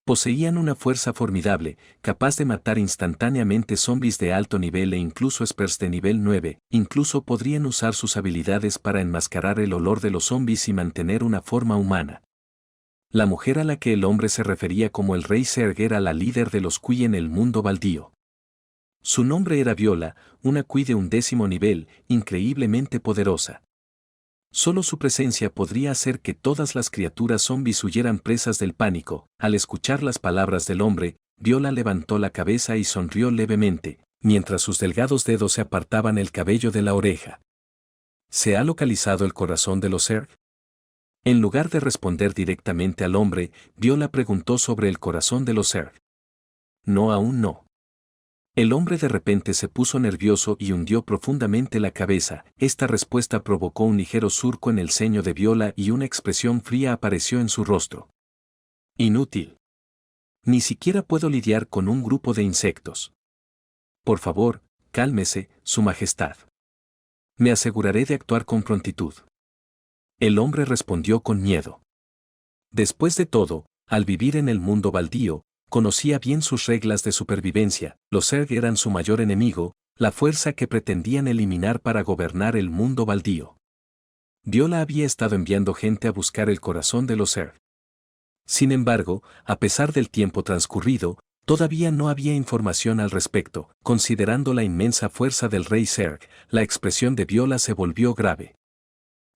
A: Poseían una fuerza formidable, capaz de matar instantáneamente zombis de alto nivel e incluso espers de nivel 9, incluso podrían usar sus habilidades para enmascarar el olor de los zombis y mantener una forma humana. La mujer a la que el hombre se refería como el rey Zerg era la líder de los Qui en el mundo baldío. Su nombre era Viola, una Qui de 11º nivel, increíblemente poderosa. Solo su presencia podría hacer que todas las criaturas zombies huyeran presas del pánico. Al escuchar las palabras del hombre, Viola levantó la cabeza y sonrió levemente, mientras sus delgados dedos se apartaban el cabello de la oreja. ¿Se ha localizado el corazón de los Zerg? En lugar de responder directamente al hombre, Viola preguntó sobre el corazón de los Zerg. No, aún no. El hombre de repente se puso nervioso y hundió profundamente la cabeza. Esta respuesta provocó un ligero surco en el ceño de Viola y una expresión fría apareció en su rostro. Inútil. Ni siquiera puedo lidiar con un grupo de insectos. Por favor, cálmese, Su Majestad. Me aseguraré de actuar con prontitud. El hombre respondió con miedo. Después de todo, al vivir en el mundo baldío, conocía bien sus reglas de supervivencia. Los Zerg eran su mayor enemigo, la fuerza que pretendían eliminar para gobernar el mundo baldío. Viola había estado enviando gente a buscar el corazón de los Zerg. Sin embargo, a pesar del tiempo transcurrido, todavía no había información al respecto. Considerando la inmensa fuerza del rey Zerg, la expresión de Viola se volvió grave.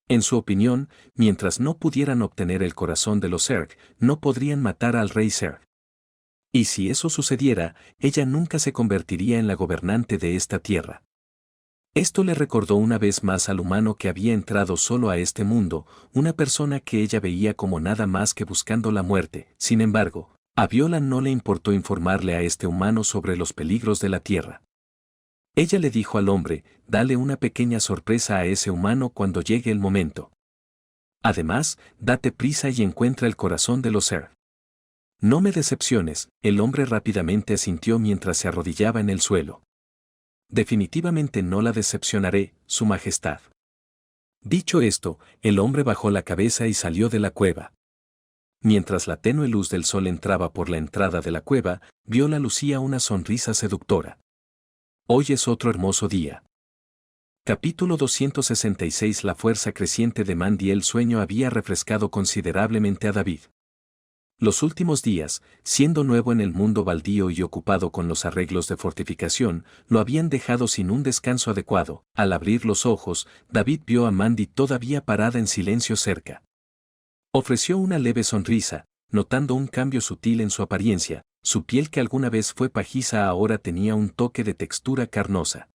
A: En su opinión, mientras no pudieran obtener el corazón de los Zerg, no podrían matar al rey Zerg. Y si eso sucediera, ella nunca se convertiría en la gobernante de esta tierra. Esto le recordó una vez más al humano que había entrado solo a este mundo, una persona que ella veía como nada más que buscando la muerte. Sin embargo, a Viola no le importó informarle a este humano sobre los peligros de la tierra. Ella le dijo al hombre, dale una pequeña sorpresa a ese humano cuando llegue el momento. Además, date prisa y encuentra el corazón de los Zerg. No me decepciones, el hombre rápidamente asintió mientras se arrodillaba en el suelo. Definitivamente no la decepcionaré, Su Majestad. Dicho esto, el hombre bajó la cabeza y salió de la cueva. Mientras la tenue luz del sol entraba por la entrada de la cueva, Viola lucía una sonrisa seductora. Hoy es otro hermoso día. Capítulo 266. La fuerza creciente de Mandy. El sueño había refrescado considerablemente a David. Los últimos días, siendo nuevo en el mundo baldío y ocupado con los arreglos de fortificación, lo habían dejado sin un descanso adecuado. Al abrir los ojos, David vio a Mandy todavía parada en silencio cerca. Ofreció una leve sonrisa, notando un cambio sutil en su apariencia. Su piel que alguna vez fue pajiza ahora tenía un toque de textura carnosa.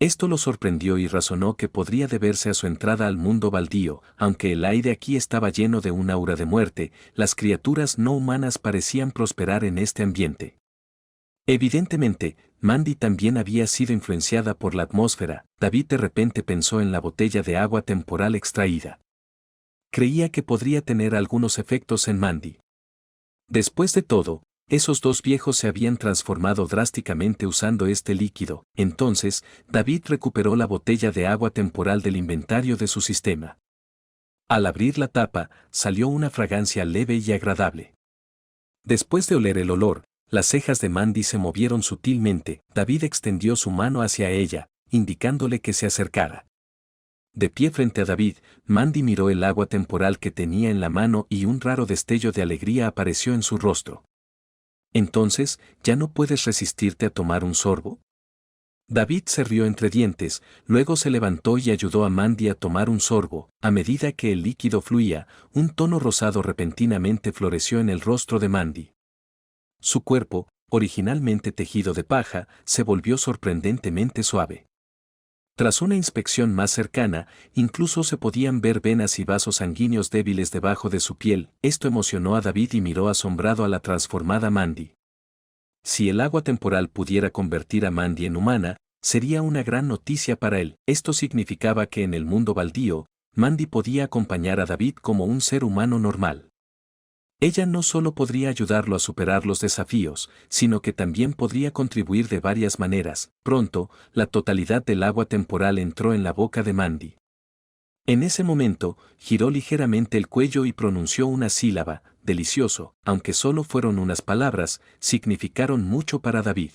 A: Esto lo sorprendió y razonó que podría deberse a su entrada al mundo baldío. Aunque el aire aquí estaba lleno de un aura de muerte, las criaturas no humanas parecían prosperar en este ambiente. Evidentemente, Mandy también había sido influenciada por la atmósfera. David de repente pensó en la botella de agua temporal extraída. Creía que podría tener algunos efectos en Mandy. Después de todo, esos dos viejos se habían transformado drásticamente usando este líquido. Entonces, David recuperó la botella de agua temporal del inventario de su sistema. Al abrir la tapa, salió una fragancia leve y agradable. Después de oler el olor, las cejas de Mandy se movieron sutilmente. David extendió su mano hacia ella, indicándole que se acercara. De pie frente a David, Mandy miró el agua temporal que tenía en la mano y un raro destello de alegría apareció en su rostro. «Entonces, ¿ya no puedes resistirte a tomar un sorbo?». David se rió entre dientes, luego se levantó y ayudó a Mandy a tomar un sorbo. A medida que el líquido fluía, un tono rosado repentinamente floreció en el rostro de Mandy. Su cuerpo, originalmente tejido de paja, se volvió sorprendentemente suave. Tras una inspección más cercana, incluso se podían ver venas y vasos sanguíneos débiles debajo de su piel. Esto emocionó a David y miró asombrado a la transformada Mandy. Si el agua temporal pudiera convertir a Mandy en humana, sería una gran noticia para él. Esto significaba que en el mundo baldío, Mandy podía acompañar a David como un ser humano normal. Ella no solo podría ayudarlo a superar los desafíos, sino que también podría contribuir de varias maneras. Pronto, la totalidad del agua temporal entró en la boca de Mandy. En ese momento, giró ligeramente el cuello y pronunció una sílaba. Delicioso, aunque solo fueron unas palabras, significaron mucho para David.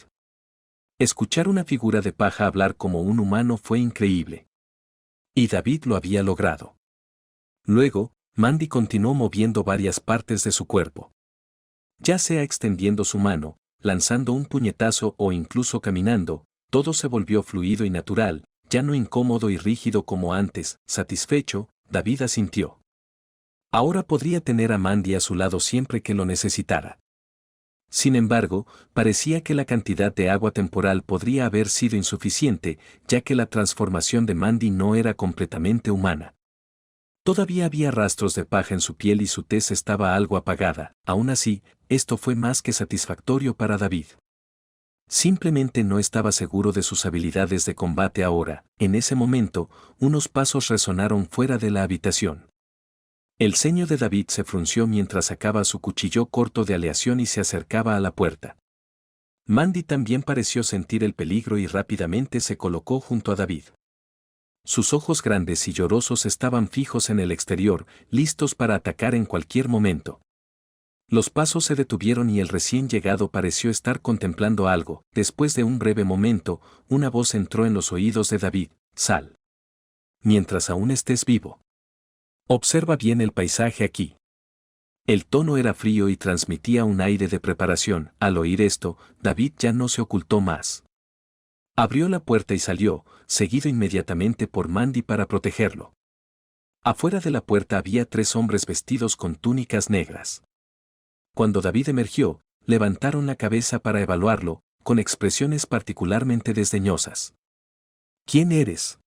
A: Escuchar una figura de paja hablar como un humano fue increíble. Y David lo había logrado. Luego, Mandy continuó moviendo varias partes de su cuerpo. Ya sea extendiendo su mano, lanzando un puñetazo o incluso caminando, todo se volvió fluido y natural, ya no incómodo y rígido como antes. Satisfecho, David asintió. Ahora podría tener a Mandy a su lado siempre que lo necesitara. Sin embargo, parecía que la cantidad de agua temporal podría haber sido insuficiente, ya que la transformación de Mandy no era completamente humana. Todavía había rastros de paja en su piel y su tez estaba algo apagada. Aún así, esto fue más que satisfactorio para David. Simplemente no estaba seguro de sus habilidades de combate ahora. En ese momento, unos pasos resonaron fuera de la habitación. El ceño de David se frunció mientras sacaba su cuchillo corto de aleación y se acercaba a la puerta. Mandy también pareció sentir el peligro y rápidamente se colocó junto a David. Sus ojos grandes y llorosos estaban fijos en el exterior, listos para atacar en cualquier momento. Los pasos se detuvieron y el recién llegado pareció estar contemplando algo. Después de un breve momento, una voz entró en los oídos de David: «Sal. Mientras aún estés vivo. Observa bien el paisaje aquí». El tono era frío y transmitía un aire de preparación. Al oír esto, David ya no se ocultó más. Abrió la puerta y salió, seguido inmediatamente por Mandy para protegerlo. Afuera de la puerta había 3 hombres vestidos con túnicas negras. Cuando David emergió, levantaron la cabeza para evaluarlo, con expresiones particularmente desdeñosas. «¿Quién eres?»,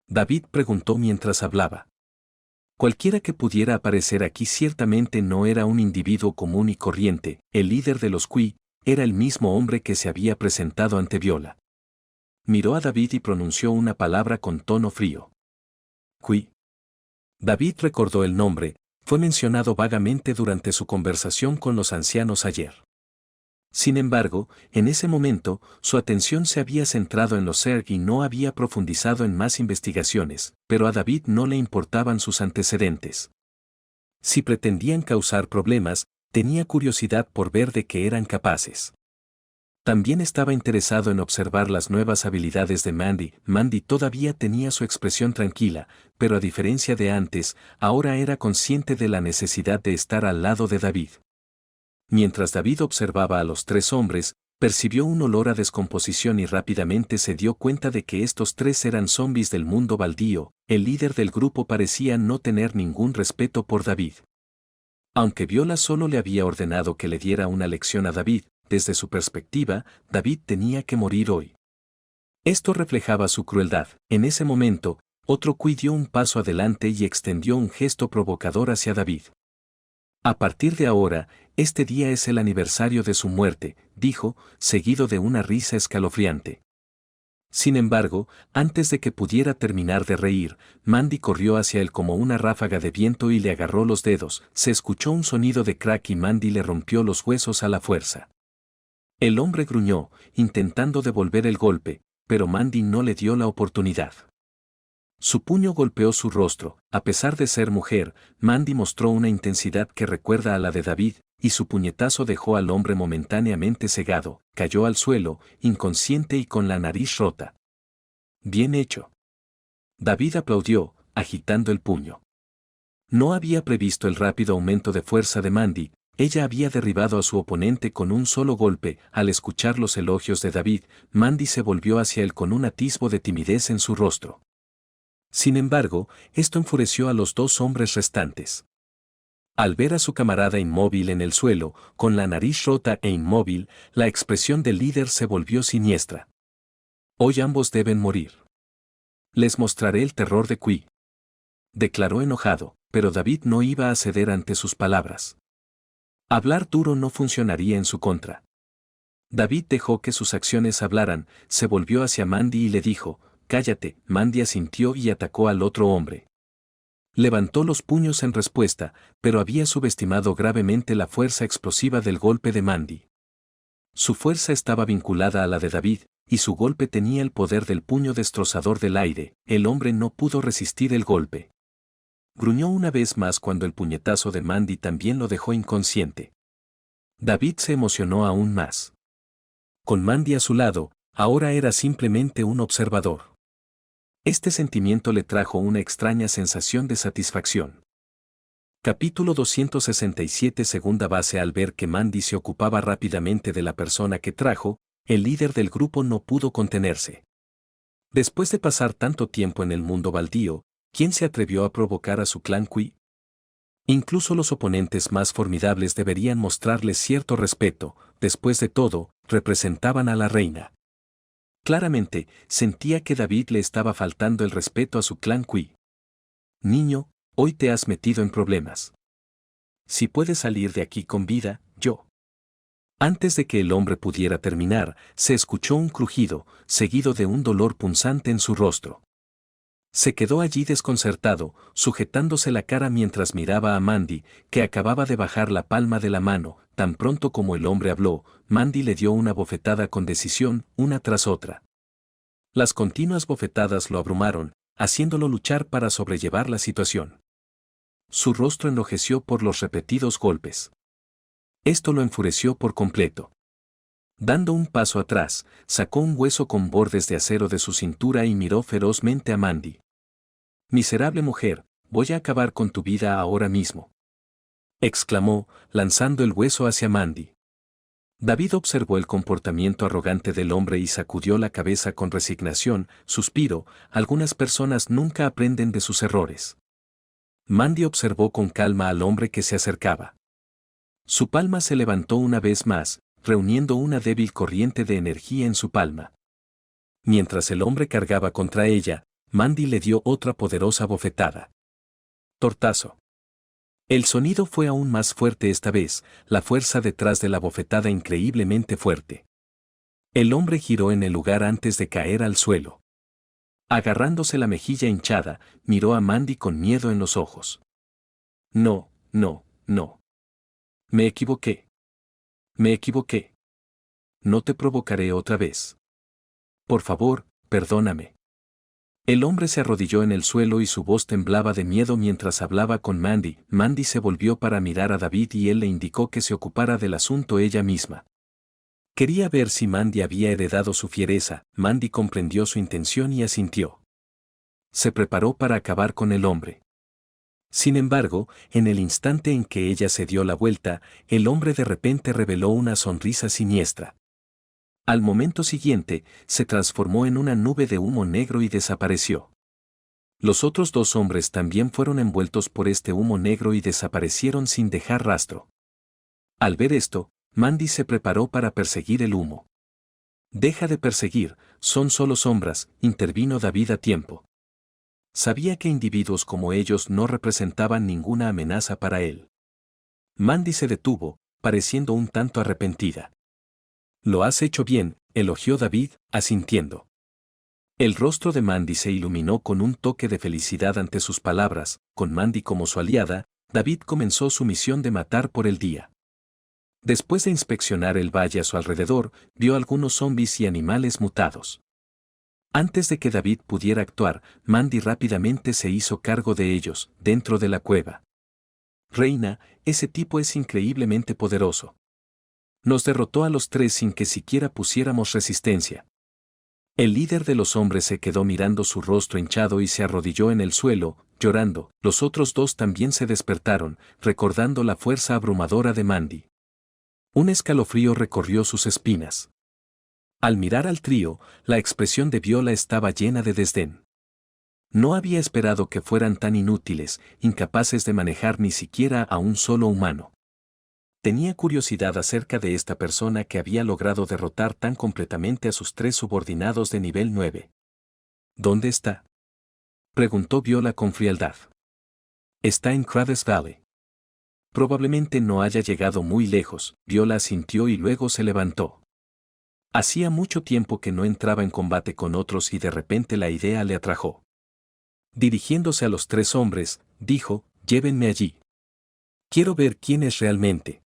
A: David preguntó mientras hablaba. Cualquiera que pudiera aparecer aquí ciertamente no era un individuo común y corriente. El líder de los Qui era el mismo hombre que se había presentado ante Viola. Miró a David y pronunció una palabra con tono frío. «Qui». David recordó el nombre, fue mencionado vagamente durante su conversación con los ancianos ayer. Sin embargo, en ese momento, su atención se había centrado en los Zerg y no había profundizado en más investigaciones, pero a David no le importaban sus antecedentes. Si pretendían causar problemas, tenía curiosidad por ver de qué eran capaces. También estaba interesado en observar las nuevas habilidades de Mandy. Mandy todavía tenía su expresión tranquila, pero a diferencia de antes, ahora era consciente de la necesidad de estar al lado de David. Mientras David observaba a los 3 hombres, percibió un olor a descomposición y rápidamente se dio cuenta de que estos 3 eran zombis del mundo baldío. El líder del grupo parecía no tener ningún respeto por David. Aunque Viola solo le había ordenado que le diera una lección a David, desde su perspectiva, David tenía que morir hoy. Esto reflejaba su crueldad. En ese momento, otro Qui dio un paso adelante y extendió un gesto provocador hacia David. «A partir de ahora, este día es el aniversario de su muerte», dijo, seguido de una risa escalofriante. Sin embargo, antes de que pudiera terminar de reír, Mandy corrió hacia él como una ráfaga de viento y le agarró los dedos. Se escuchó un sonido de crack y Mandy le rompió los huesos a la fuerza. El hombre gruñó, intentando devolver el golpe, pero Mandy no le dio la oportunidad. Su puño golpeó su rostro. A pesar de ser mujer, Mandy mostró una intensidad que recuerda a la de David, y su puñetazo dejó al hombre momentáneamente cegado. Cayó al suelo, inconsciente y con la nariz rota. «Bien hecho». David aplaudió, agitando el puño. No había previsto el rápido aumento de fuerza de Mandy. Ella había derribado a su oponente con un solo golpe. Al escuchar los elogios de David, Mandy se volvió hacia él con un atisbo de timidez en su rostro. Sin embargo, esto enfureció a los dos hombres restantes. Al ver a su camarada inmóvil en el suelo, con la nariz rota e inmóvil, la expresión del líder se volvió siniestra. Hoy ambos deben morir. Les mostraré el terror de Qui. Declaró enojado, pero David no iba a ceder ante sus palabras. Hablar duro no funcionaría en su contra. David dejó que sus acciones hablaran, se volvió hacia Mandy y le dijo, «Cállate». Mandy asintió y atacó al otro hombre. Levantó los puños en respuesta, pero había subestimado gravemente la fuerza explosiva del golpe de Mandy. Su fuerza estaba vinculada a la de David, y su golpe tenía el poder del puño destrozador del aire. El hombre no pudo resistir el golpe. Gruñó una vez más cuando el puñetazo de Mandy también lo dejó inconsciente. David se emocionó aún más. Con Mandy a su lado, ahora era simplemente un observador. Este sentimiento le trajo una extraña sensación de satisfacción. Capítulo 267. Segunda base. Al ver que Mandy se ocupaba rápidamente de la persona que trajo, el líder del grupo no pudo contenerse. Después de pasar tanto tiempo en el mundo baldío, ¿quién se atrevió a provocar a su clan Qui? Incluso los oponentes más formidables deberían mostrarles cierto respeto. Después de todo, representaban a la reina. Claramente, sentía que David le estaba faltando el respeto a su clan Qui. Niño, hoy te has metido en problemas. Si puedes salir de aquí con vida, yo. Antes de que el hombre pudiera terminar, se escuchó un crujido, seguido de un dolor punzante en su rostro. Se quedó allí desconcertado, sujetándose la cara mientras miraba a Mandy, que acababa de bajar la palma de la mano. Tan pronto como el hombre habló, Mandy le dio una bofetada con decisión, una tras otra. Las continuas bofetadas lo abrumaron, haciéndolo luchar para sobrellevar la situación. Su rostro enrojeció por los repetidos golpes. Esto lo enfureció por completo. Dando un paso atrás, sacó un hueso con bordes de acero de su cintura y miró ferozmente a Mandy. «Miserable mujer, voy a acabar con tu vida ahora mismo», exclamó, lanzando el hueso hacia Mandy. David observó el comportamiento arrogante del hombre y sacudió la cabeza con resignación. Suspiró, algunas personas nunca aprenden de sus errores. Mandy observó con calma al hombre que se acercaba. Su palma se levantó una vez más, reuniendo una débil corriente de energía en su palma. Mientras el hombre cargaba contra ella, Mandy le dio otra poderosa bofetada. Tortazo. El sonido fue aún más fuerte esta vez, la fuerza detrás de la bofetada increíblemente fuerte. El hombre giró en el lugar antes de caer al suelo. Agarrándose la mejilla hinchada, miró a Mandy con miedo en los ojos. «No, no, no. Me equivoqué. Me equivoqué. No te provocaré otra vez. Por favor, perdóname». El hombre se arrodilló en el suelo y su voz temblaba de miedo mientras hablaba con Mandy. Mandy se volvió para mirar a David y él le indicó que se ocupara del asunto ella misma. Quería ver si Mandy había heredado su fiereza. Mandy comprendió su intención y asintió. Se preparó para acabar con el hombre. Sin embargo, en el instante en que ella se dio la vuelta, el hombre de repente reveló una sonrisa siniestra. Al momento siguiente, se transformó en una nube de humo negro y desapareció. Los otros dos hombres también fueron envueltos por este humo negro y desaparecieron sin dejar rastro. Al ver esto, Mandy se preparó para perseguir el humo. «Deja de perseguir, son solo sombras», intervino David a tiempo. Sabía que individuos como ellos no representaban ninguna amenaza para él. Mandy se detuvo, pareciendo un tanto arrepentida. «Lo has hecho bien», elogió David, asintiendo. El rostro de Mandy se iluminó con un toque de felicidad ante sus palabras. Con Mandy como su aliada, David comenzó su misión de matar por el día. Después de inspeccionar el valle a su alrededor, vio algunos zombis y animales mutados. Antes de que David pudiera actuar, Mandy rápidamente se hizo cargo de ellos, dentro de la cueva. «Reina, ese tipo es increíblemente poderoso. Nos derrotó a los tres sin que siquiera pusiéramos resistencia». El líder de los hombres se quedó mirando su rostro hinchado y se arrodilló en el suelo, llorando. Los otros dos también se despertaron, recordando la fuerza abrumadora de Mandy. Un escalofrío recorrió sus espinas. Al mirar al trío, la expresión de Viola estaba llena de desdén. No había esperado que fueran tan inútiles, incapaces de manejar ni siquiera a un solo humano. Tenía curiosidad acerca de esta persona que había logrado derrotar tan completamente a sus tres subordinados de nivel 9. ¿Dónde está?, preguntó Viola con frialdad. Está en Crades Valley. Probablemente no haya llegado muy lejos, Viola asintió y luego se levantó. Hacía mucho tiempo que no entraba en combate con otros y de repente la idea le atrajo. Dirigiéndose a los tres hombres, dijo, llévenme allí. Quiero ver quién es realmente.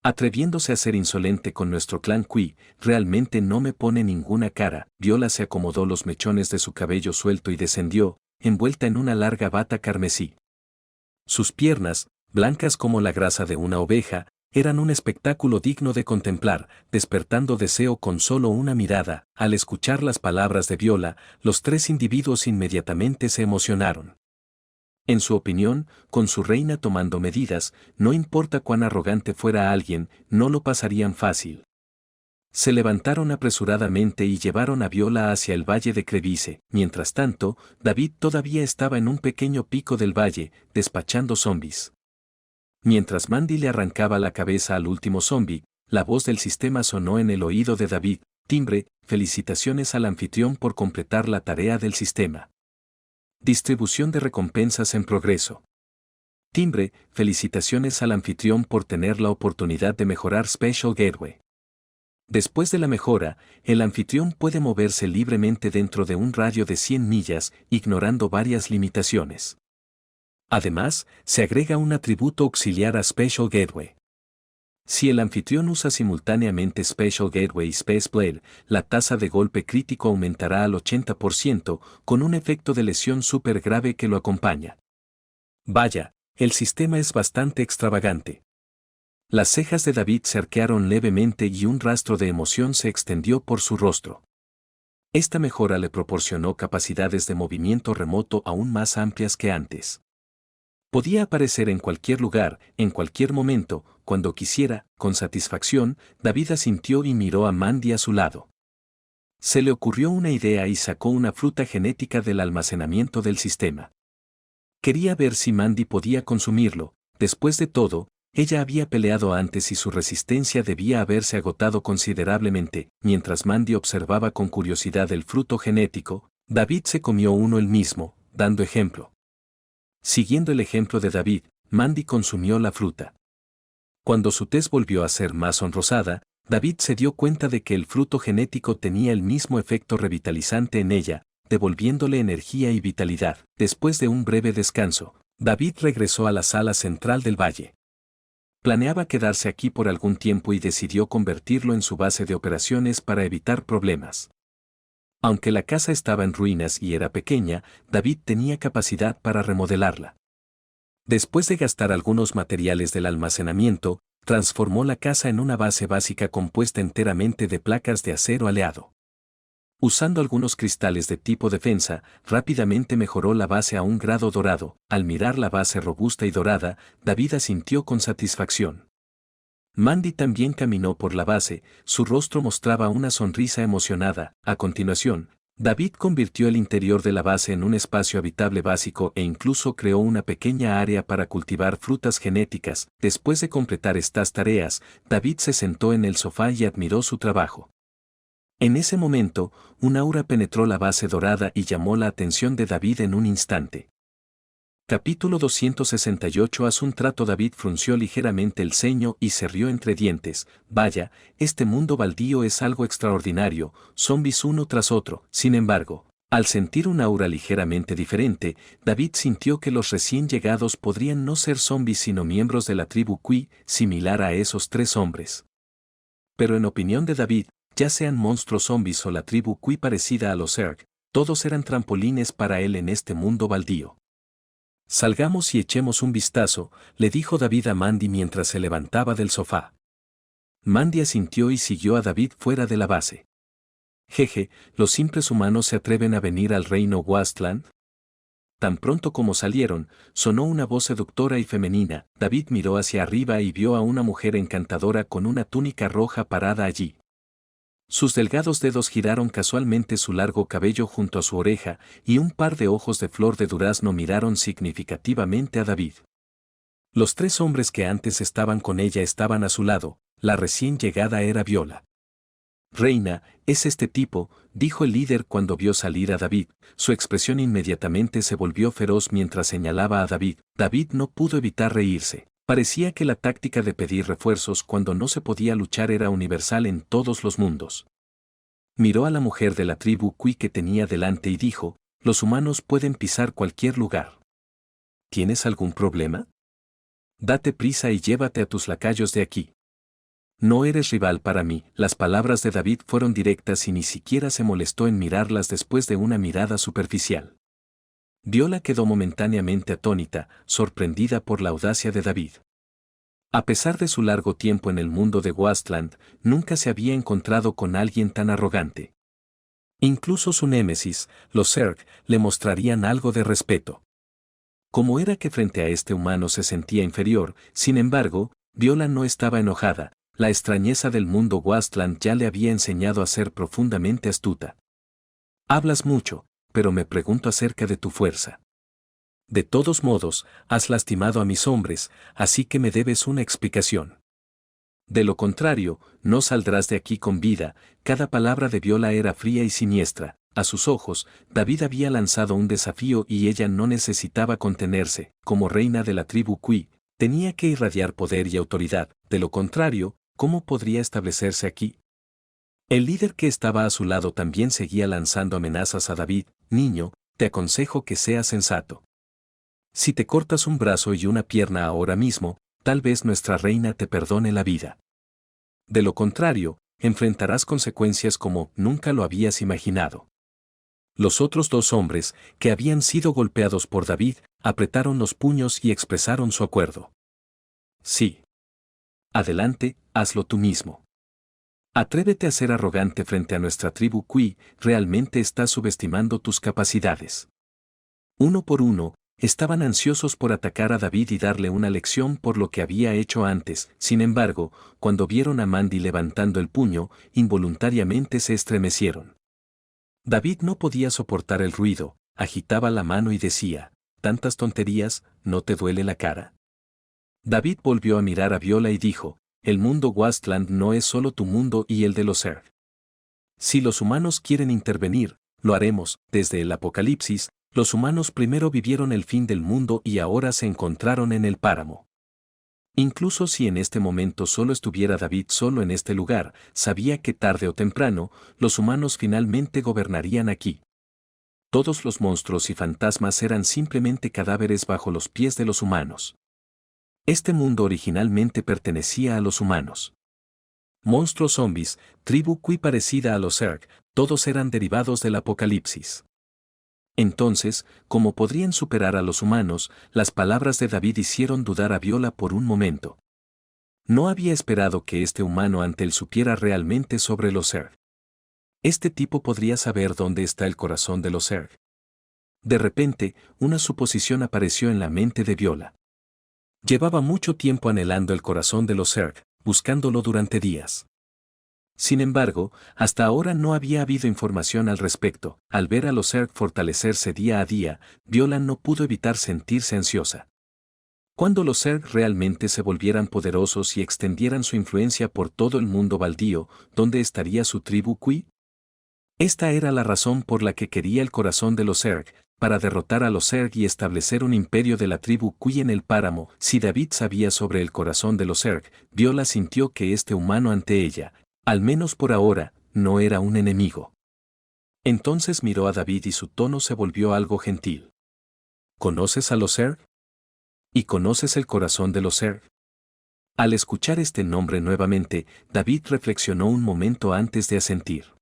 A: Atreviéndose a ser insolente con nuestro clan Qui, realmente no me pone ninguna cara. Viola se acomodó los mechones de su cabello suelto y descendió, envuelta en una larga bata carmesí. Sus piernas, blancas como la grasa de una oveja, eran un espectáculo digno de contemplar, despertando deseo con solo una mirada. Al escuchar las palabras de Viola, los tres individuos inmediatamente se emocionaron. En su opinión, con su reina tomando medidas, no importa cuán arrogante fuera alguien, no lo pasarían fácil. Se levantaron apresuradamente y llevaron a Viola hacia el valle de Crevice. Mientras tanto, David todavía estaba en un pequeño pico del valle, despachando zombis. Mientras Mandy le arrancaba la cabeza al último zombi, la voz del sistema sonó en el oído de David. Timbre, felicitaciones al anfitrión por completar la tarea del sistema. Distribución de recompensas en progreso. Timbre, felicitaciones al anfitrión por tener la oportunidad de mejorar Special Gateway. Después de la mejora, el anfitrión puede moverse libremente dentro de un radio de 100 millas, ignorando varias limitaciones. Además, se agrega un atributo auxiliar a Special Gateway. Si el anfitrión usa simultáneamente Special Gateway y Space Blade, la tasa de golpe crítico aumentará al 80%, con un efecto de lesión súper grave que lo acompaña. Vaya, el sistema es bastante extravagante. Las cejas de David se arquearon levemente y un rastro de emoción se extendió por su rostro. Esta mejora le proporcionó capacidades de movimiento remoto aún más amplias que antes. Podía aparecer en cualquier lugar, en cualquier momento, cuando quisiera. Con satisfacción, David asintió y miró a Mandy a su lado. Se le ocurrió una idea y sacó una fruta genética del almacenamiento del sistema. Quería ver si Mandy podía consumirlo. Después de todo, ella había peleado antes y su resistencia debía haberse agotado considerablemente. Mientras Mandy observaba con curiosidad el fruto genético, David se comió uno él mismo, dando ejemplo. Siguiendo el ejemplo de David, Mandy consumió la fruta. Cuando su tez volvió a ser más sonrosada, David se dio cuenta de que el fruto genético tenía el mismo efecto revitalizante en ella, devolviéndole energía y vitalidad. Después de un breve descanso, David regresó a la sala central del valle. Planeaba quedarse aquí por algún tiempo y decidió convertirlo en su base de operaciones para evitar problemas. Aunque la casa estaba en ruinas y era pequeña, David tenía capacidad para remodelarla. Después de gastar algunos materiales del almacenamiento, transformó la casa en una base básica compuesta enteramente de placas de acero aleado. Usando algunos cristales de tipo defensa, rápidamente mejoró la base a un grado dorado. Al mirar la base robusta y dorada, David asintió con satisfacción. Mandy también caminó por la base, su rostro mostraba una sonrisa emocionada. A continuación, David convirtió el interior de la base en un espacio habitable básico e incluso creó una pequeña área para cultivar frutas genéticas. Después de completar estas tareas, David se sentó en el sofá y admiró su trabajo. En ese momento, un aura penetró la base dorada y llamó la atención de David en un instante. Capítulo 268. Haz un trato. David frunció ligeramente el ceño y se rió entre dientes. Vaya, este mundo baldío es algo extraordinario, zombis uno tras otro. Sin embargo, al sentir un aura ligeramente diferente, David sintió que los recién llegados podrían no ser zombis sino miembros de la tribu Qui, similar a esos tres hombres. Pero en opinión de David, ya sean monstruos zombis o la tribu Qui parecida a los Zerg, todos eran trampolines para él en este mundo baldío. Salgamos y echemos un vistazo, le dijo David a Mandy mientras se levantaba del sofá. Mandy asintió y siguió a David fuera de la base. Jeje, ¿los simples humanos se atreven a venir al reino Wasteland? Tan pronto como salieron, sonó una voz seductora y femenina. David miró hacia arriba y vio a una mujer encantadora con una túnica roja parada allí. Sus delgados dedos giraron casualmente su largo cabello junto a su oreja, y un par de ojos de flor de durazno miraron significativamente a David. Los tres hombres que antes estaban con ella estaban a su lado. La recién llegada era Viola. Reina, es este tipo, dijo el líder cuando vio salir a David. Su expresión inmediatamente se volvió feroz mientras señalaba a David. David no pudo evitar reírse. Parecía que la táctica de pedir refuerzos cuando no se podía luchar era universal en todos los mundos. Miró a la mujer de la tribu Kui que tenía delante y dijo, los humanos pueden pisar cualquier lugar. ¿Tienes algún problema? Date prisa y llévate a tus lacayos de aquí. No eres rival para mí. Las palabras de David fueron directas y ni siquiera se molestó en mirarlas después de una mirada superficial. Viola quedó momentáneamente atónita, sorprendida por la audacia de David. A pesar de su largo tiempo en el mundo de Wasteland, nunca se había encontrado con alguien tan arrogante. Incluso su némesis, los Zerg, le mostrarían algo de respeto. ¿Cómo era que frente a este humano se sentía inferior? Sin embargo, Viola no estaba enojada. La extrañeza del mundo Wasteland ya le había enseñado a ser profundamente astuta. Hablas mucho, pero me pregunto acerca de tu fuerza. De todos modos, has lastimado a mis hombres, así que me debes una explicación. De lo contrario, no saldrás de aquí con vida. Cada palabra de Viola era fría y siniestra. A sus ojos, David había lanzado un desafío y ella no necesitaba contenerse. Como reina de la tribu Kui, tenía que irradiar poder y autoridad. De lo contrario, ¿cómo podría establecerse aquí? El líder que estaba a su lado también seguía lanzando amenazas a David. Niño, te aconsejo que seas sensato. Si te cortas un brazo y una pierna ahora mismo, tal vez nuestra reina te perdone la vida. De lo contrario, enfrentarás consecuencias como nunca lo habías imaginado. Los otros dos hombres, que habían sido golpeados por David, apretaron los puños y expresaron su acuerdo. Sí. Adelante, hazlo tú mismo. Atrévete a ser arrogante frente a nuestra tribu Kui, realmente estás subestimando tus capacidades. Uno por uno, estaban ansiosos por atacar a David y darle una lección por lo que había hecho antes. Sin embargo, cuando vieron a Mandy levantando el puño, involuntariamente se estremecieron. David no podía soportar el ruido, agitaba la mano y decía, «¿Tantas tonterías, no te duele la cara?» David volvió a mirar a Viola y dijo, «El mundo Wasteland no es solo tu mundo y el de los Zerg. Si los humanos quieren intervenir, lo haremos. Desde el apocalipsis, los humanos primero vivieron el fin del mundo y ahora se encontraron en el páramo. Incluso si en este momento solo estuviera David solo en este lugar, sabía que tarde o temprano, los humanos finalmente gobernarían aquí. Todos los monstruos y fantasmas eran simplemente cadáveres bajo los pies de los humanos. Este mundo originalmente pertenecía a los humanos. Monstruos zombies, tribu Kui parecida a los Zerg, todos eran derivados del apocalipsis. Entonces, ¿cómo podrían superar a los humanos? Las palabras de David hicieron dudar a Viola por un momento. No había esperado que este humano ante él supiera realmente sobre los Zerg. Este tipo podría saber dónde está el corazón de los Zerg. De repente, una suposición apareció en la mente de Viola. Llevaba mucho tiempo anhelando el corazón de los Zerg, buscándolo durante días. Sin embargo, hasta ahora no había habido información al respecto. Al ver a los Zerg fortalecerse día a día, Viola no pudo evitar sentirse ansiosa. Cuando los Zerg realmente se volvieran poderosos y extendieran su influencia por todo el mundo baldío, ¿dónde estaría su tribu Kui? Esta era la razón por la que quería el corazón de los Zerg, para derrotar a los Zerg y establecer un imperio de la tribu Kui en el páramo. Si David sabía sobre el corazón de los Zerg, Viola sintió que este humano ante ella, al menos por ahora, no era un enemigo. Entonces miró a David y su tono se volvió algo gentil. ¿Conoces a los Zerg? ¿Y conoces el corazón de los Zerg? Al escuchar este nombre nuevamente, David reflexionó un momento antes de asentir.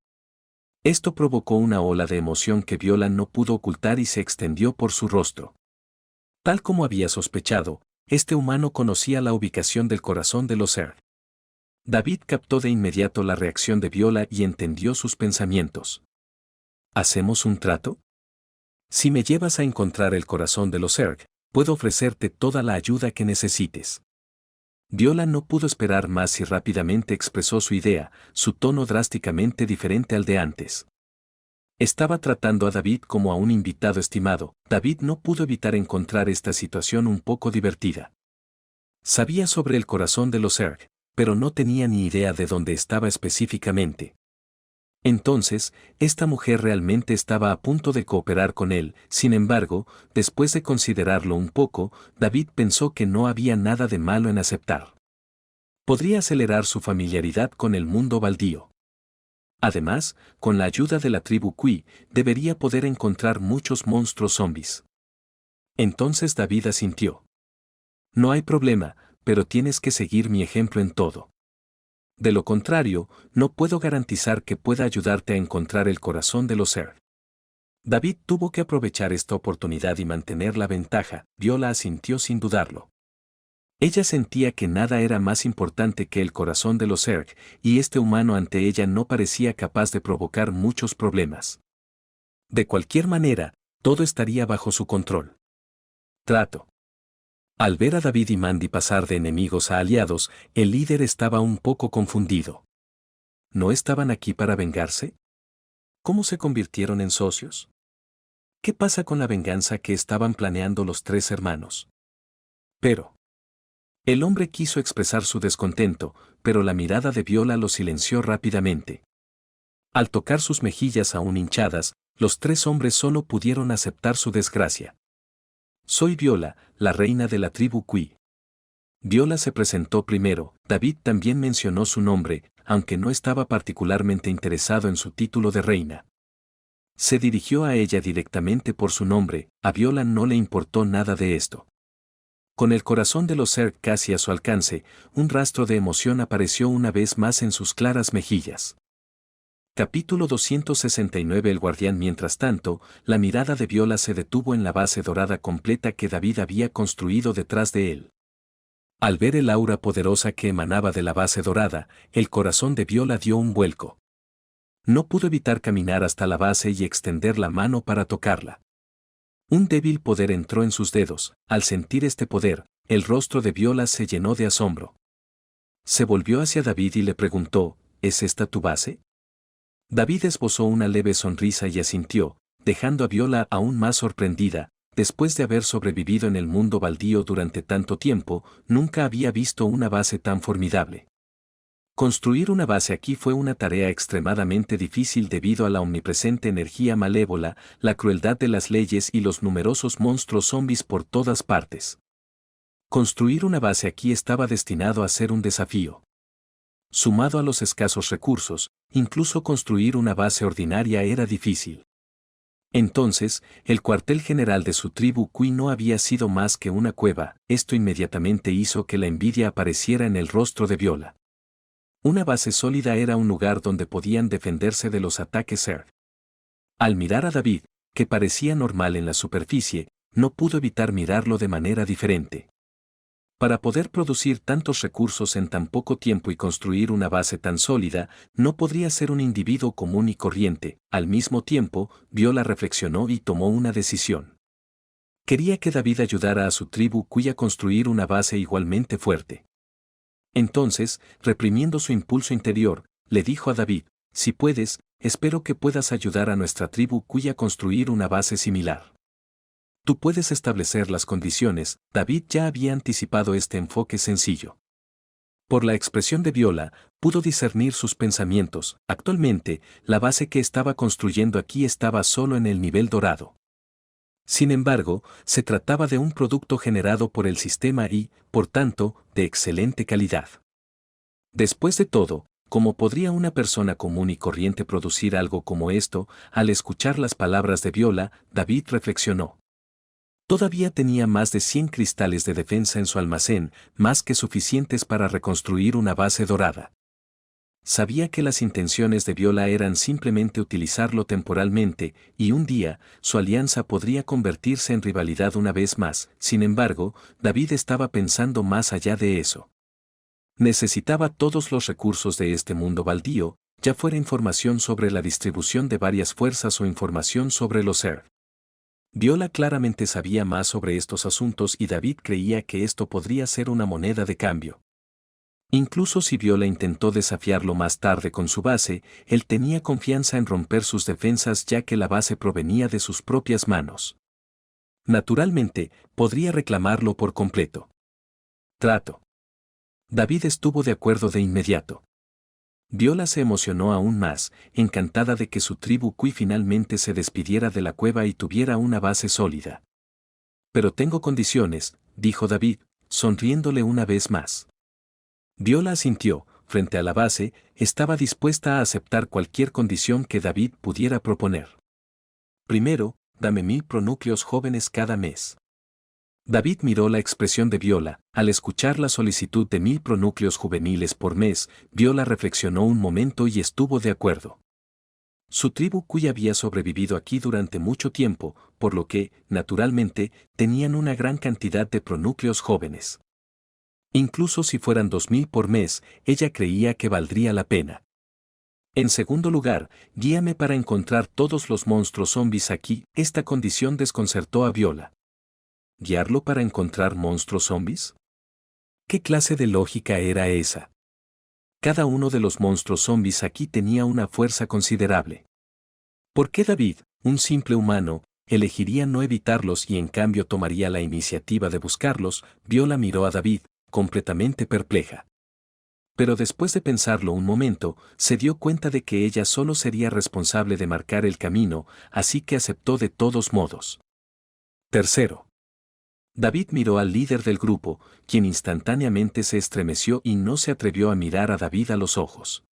A: Esto provocó una ola de emoción que Viola no pudo ocultar y se extendió por su rostro. Tal como había sospechado, este humano conocía la ubicación del corazón de los Zerg. David captó de inmediato la reacción de Viola y entendió sus pensamientos. ¿Hacemos un trato? Si me llevas a encontrar el corazón de los Zerg, puedo ofrecerte toda la ayuda que necesites. Viola no pudo esperar más y rápidamente expresó su idea, su tono drásticamente diferente al de antes. Estaba tratando a David como a un invitado estimado. David no pudo evitar encontrar esta situación un poco divertida. Sabía sobre el corazón de los Zerg, pero no tenía ni idea de dónde estaba específicamente. Entonces, esta mujer realmente estaba a punto de cooperar con él. Sin embargo, después de considerarlo un poco, David pensó que no había nada de malo en aceptar. Podría acelerar su familiaridad con el mundo baldío. Además, con la ayuda de la tribu Kui, debería poder encontrar muchos monstruos zombies. Entonces David asintió. No hay problema, pero tienes que seguir mi ejemplo en todo. De lo contrario, no puedo garantizar que pueda ayudarte a encontrar el corazón de los Zerg. David tuvo que aprovechar esta oportunidad y mantener la ventaja. Viola asintió sin dudarlo. Ella sentía que nada era más importante que el corazón de los Zerg, y este humano ante ella no parecía capaz de provocar muchos problemas. De cualquier manera, todo estaría bajo su control. Trato. Al ver a David y Mandy pasar de enemigos a aliados, el líder estaba un poco confundido. ¿No estaban aquí para vengarse? ¿Cómo se convirtieron en socios? ¿Qué pasa con la venganza que estaban planeando los tres hermanos? Pero el hombre quiso expresar su descontento, pero la mirada de Viola lo silenció rápidamente. Al tocar sus mejillas aún hinchadas, los tres hombres solo pudieron aceptar su desgracia. Soy Viola, la reina de la tribu Kui. Viola se presentó primero. David también mencionó su nombre, aunque no estaba particularmente interesado en su título de reina. Se dirigió a ella directamente por su nombre. A Viola no le importó nada de esto. Con el corazón de los Zerg casi a su alcance, un rastro de emoción apareció una vez más en sus claras mejillas. Capítulo 269. El guardián. Mientras tanto, la mirada de Viola se detuvo en la base dorada completa que David había construido detrás de él. Al ver el aura poderosa que emanaba de la base dorada, el corazón de Viola dio un vuelco. No pudo evitar caminar hasta la base y extender la mano para tocarla. Un débil poder entró en sus dedos. Al sentir este poder, el rostro de Viola se llenó de asombro. Se volvió hacia David y le preguntó, ¿es esta tu base? David esbozó una leve sonrisa y asintió, dejando a Viola aún más sorprendida. Después de haber sobrevivido en el mundo baldío durante tanto tiempo, nunca había visto una base tan formidable. Construir una base aquí fue una tarea extremadamente difícil debido a la omnipresente energía malévola, la crueldad de las leyes y los numerosos monstruos zombies por todas partes. Construir una base aquí estaba destinado a ser un desafío. Sumado a los escasos recursos, incluso construir una base ordinaria era difícil. Entonces, el cuartel general de su tribu Kui no había sido más que una cueva. Esto inmediatamente hizo que la envidia apareciera en el rostro de Viola. Una base sólida era un lugar donde podían defenderse de los ataques Zerg. Al mirar a David, que parecía normal en la superficie, no pudo evitar mirarlo de manera diferente. Para poder producir tantos recursos en tan poco tiempo y construir una base tan sólida, no podría ser un individuo común y corriente. Al mismo tiempo, Viola reflexionó y tomó una decisión. Quería que David ayudara a su tribu Kui a construir una base igualmente fuerte. Entonces, reprimiendo su impulso interior, le dijo a David, si puedes, espero que puedas ayudar a nuestra tribu Kui a construir una base similar. Tú puedes establecer las condiciones. David ya había anticipado este enfoque sencillo. Por la expresión de Viola, pudo discernir sus pensamientos. Actualmente, la base que estaba construyendo aquí estaba solo en el nivel dorado. Sin embargo, se trataba de un producto generado por el sistema y, por tanto, de excelente calidad. Después de todo, ¿cómo podría una persona común y corriente producir algo como esto? Al escuchar las palabras de Viola, David reflexionó. Todavía tenía más de 100 cristales de defensa en su almacén, más que suficientes para reconstruir una base dorada. Sabía que las intenciones de Viola eran simplemente utilizarlo temporalmente, y un día, su alianza podría convertirse en rivalidad una vez más. Sin embargo, David estaba pensando más allá de eso. Necesitaba todos los recursos de este mundo baldío, ya fuera información sobre la distribución de varias fuerzas o información sobre los Earth. Viola claramente sabía más sobre estos asuntos y David creía que esto podría ser una moneda de cambio. Incluso si Viola intentó desafiarlo más tarde con su base, él tenía confianza en romper sus defensas ya que la base provenía de sus propias manos. Naturalmente, podría reclamarlo por completo. Trato. David estuvo de acuerdo de inmediato. Viola se emocionó aún más, encantada de que su tribu Kui finalmente se despidiera de la cueva y tuviera una base sólida. Pero tengo condiciones, dijo David, sonriéndole una vez más. Viola asintió, frente a la base, estaba dispuesta a aceptar cualquier condición que David pudiera proponer. Primero, dame 1000 pronúcleos jóvenes cada mes. David miró la expresión de Viola, al escuchar la solicitud de 1000 pronúcleos juveniles por mes, Viola reflexionó un momento y estuvo de acuerdo. Su tribu Kui había sobrevivido aquí durante mucho tiempo, por lo que, naturalmente, tenían una gran cantidad de pronúcleos jóvenes. Incluso si fueran 2000 por mes, ella creía que valdría la pena. En segundo lugar, guíame para encontrar todos los monstruos zombies aquí. Esta condición desconcertó a Viola. ¿Guiarlo para encontrar monstruos zombies? ¿Qué clase de lógica era esa? Cada uno de los monstruos zombies aquí tenía una fuerza considerable. ¿Por qué David, un simple humano, elegiría no evitarlos y en cambio tomaría la iniciativa de buscarlos? Viola miró a David, completamente perpleja. Pero después de pensarlo un momento, se dio cuenta de que ella solo sería responsable de marcar el camino, así que aceptó de todos modos. Tercero. David miró al líder del grupo, quien instantáneamente se estremeció y no se atrevió a mirar a David a los ojos.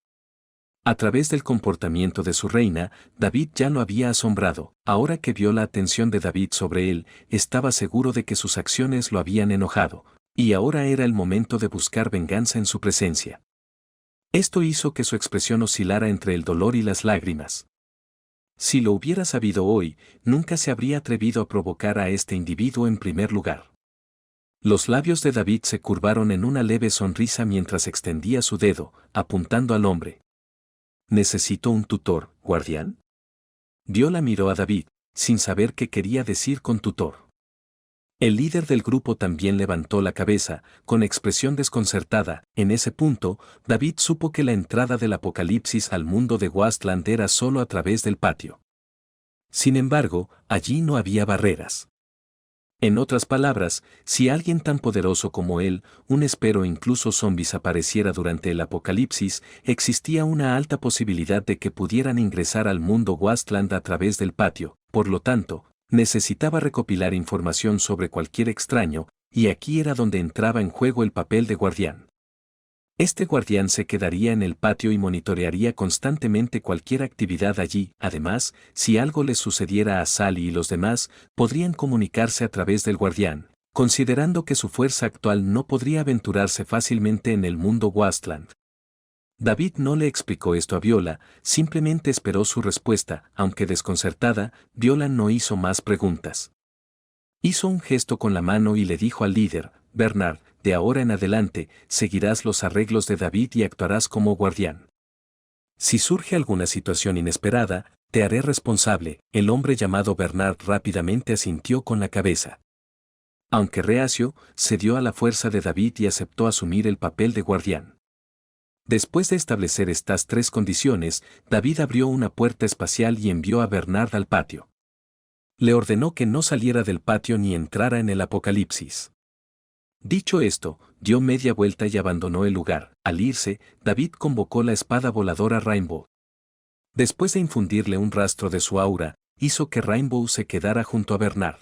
A: A través del comportamiento de su reina, David ya lo había asombrado. Ahora que vio la atención de David sobre él, estaba seguro de que sus acciones lo habían enojado, y ahora era el momento de buscar venganza en su presencia. Esto hizo que su expresión oscilara entre el dolor y las lágrimas. Si lo hubiera sabido hoy, nunca se habría atrevido a provocar a este individuo en primer lugar. Los labios de David se curvaron en una leve sonrisa mientras extendía su dedo, apuntando al hombre. ¿Necesito un tutor, guardián? Viola miró a David, sin saber qué quería decir con tutor. El líder del grupo también levantó la cabeza, con expresión desconcertada. En ese punto, David supo que la entrada del apocalipsis al mundo de Wasteland era solo a través del patio. Sin embargo, allí no había barreras. En otras palabras, si alguien tan poderoso como él, un espero incluso zombies apareciera durante el apocalipsis, existía una alta posibilidad de que pudieran ingresar al mundo Wasteland a través del patio. Por lo tanto, necesitaba recopilar información sobre cualquier extraño, y aquí era donde entraba en juego el papel de guardián. Este guardián se quedaría en el patio y monitorearía constantemente cualquier actividad allí. Además, si algo les sucediera a Sally y los demás, podrían comunicarse a través del guardián, considerando que su fuerza actual no podría aventurarse fácilmente en el mundo Wasteland. David no le explicó esto a Viola, simplemente esperó su respuesta. Aunque desconcertada, Viola no hizo más preguntas. Hizo un gesto con la mano y le dijo al líder, Bernard, de ahora en adelante, seguirás los arreglos de David y actuarás como guardián. Si surge alguna situación inesperada, te haré responsable. El hombre llamado Bernard rápidamente asintió con la cabeza. Aunque reacio, cedió a la fuerza de David y aceptó asumir el papel de guardián. Después de establecer estas 3 condiciones, David abrió una puerta espacial y envió a Bernard al patio. Le ordenó que no saliera del patio ni entrara en el apocalipsis. Dicho esto, dio media vuelta y abandonó el lugar. Al irse, David convocó la espada voladora Rainbow. Después de infundirle un rastro de su aura, hizo que Rainbow se quedara junto a Bernard.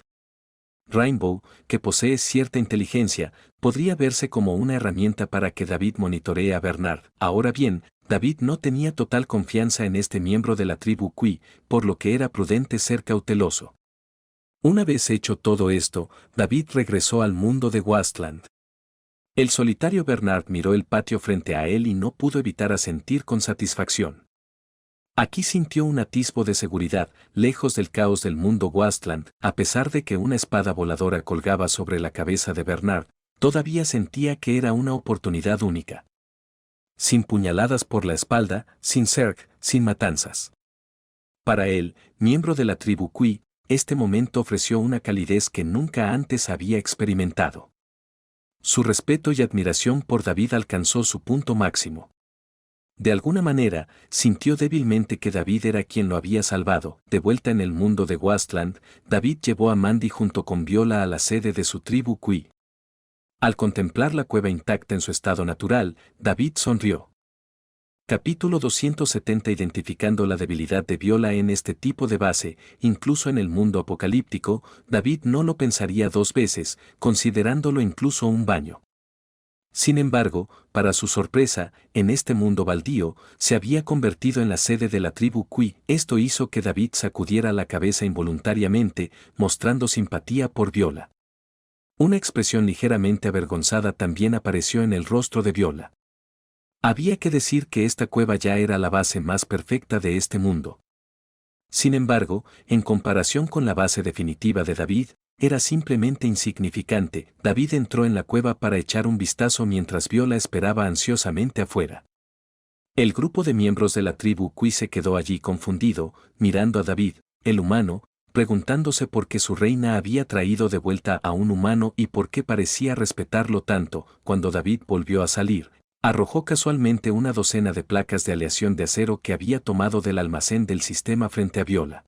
A: Rainbow, que posee cierta inteligencia, podría verse como una herramienta para que David monitoree a Bernard. Ahora bien, David no tenía total confianza en este miembro de la tribu Kui, por lo que era prudente ser cauteloso. Una vez hecho todo esto, David regresó al mundo de Wasteland. El solitario Bernard miró el patio frente a él y no pudo evitar asentir con satisfacción. Aquí sintió un atisbo de seguridad, lejos del caos del mundo Wasteland. A pesar de que una espada voladora colgaba sobre la cabeza de Bernard, todavía sentía que era una oportunidad única. sin puñaladas por la espalda, sin cerc, sin matanzas. Para él, miembro de la tribu Kui, este momento ofreció una calidez que nunca antes había experimentado. Su respeto y admiración por David alcanzó su punto máximo. De alguna manera, sintió débilmente que David era quien lo había salvado. De vuelta en el mundo de Wasteland, David llevó a Mandy junto con Viola a la sede de su tribu Kui. Al contemplar la cueva intacta en su estado natural, David sonrió. Capítulo 270. Identificando la debilidad de Viola en este tipo de base, incluso en el mundo apocalíptico, David no lo pensaría dos veces, considerándolo incluso un baño. Sin embargo, para su sorpresa, en este mundo baldío, se había convertido en la sede de la tribu Kui. Esto hizo que David sacudiera la cabeza involuntariamente, mostrando simpatía por Viola. Una expresión ligeramente avergonzada también apareció en el rostro de Viola. Había que decir que esta cueva ya era la base más perfecta de este mundo. Sin embargo, en comparación con la base definitiva de David, era simplemente insignificante. David entró en la cueva para echar un vistazo mientras Viola esperaba ansiosamente afuera. El grupo de miembros de la tribu Kui se quedó allí confundido, mirando a David, el humano, preguntándose por qué su reina había traído de vuelta a un humano y por qué parecía respetarlo tanto. Cuando David volvió a salir, arrojó casualmente una docena de placas de aleación de acero que había tomado del almacén del sistema frente a Viola.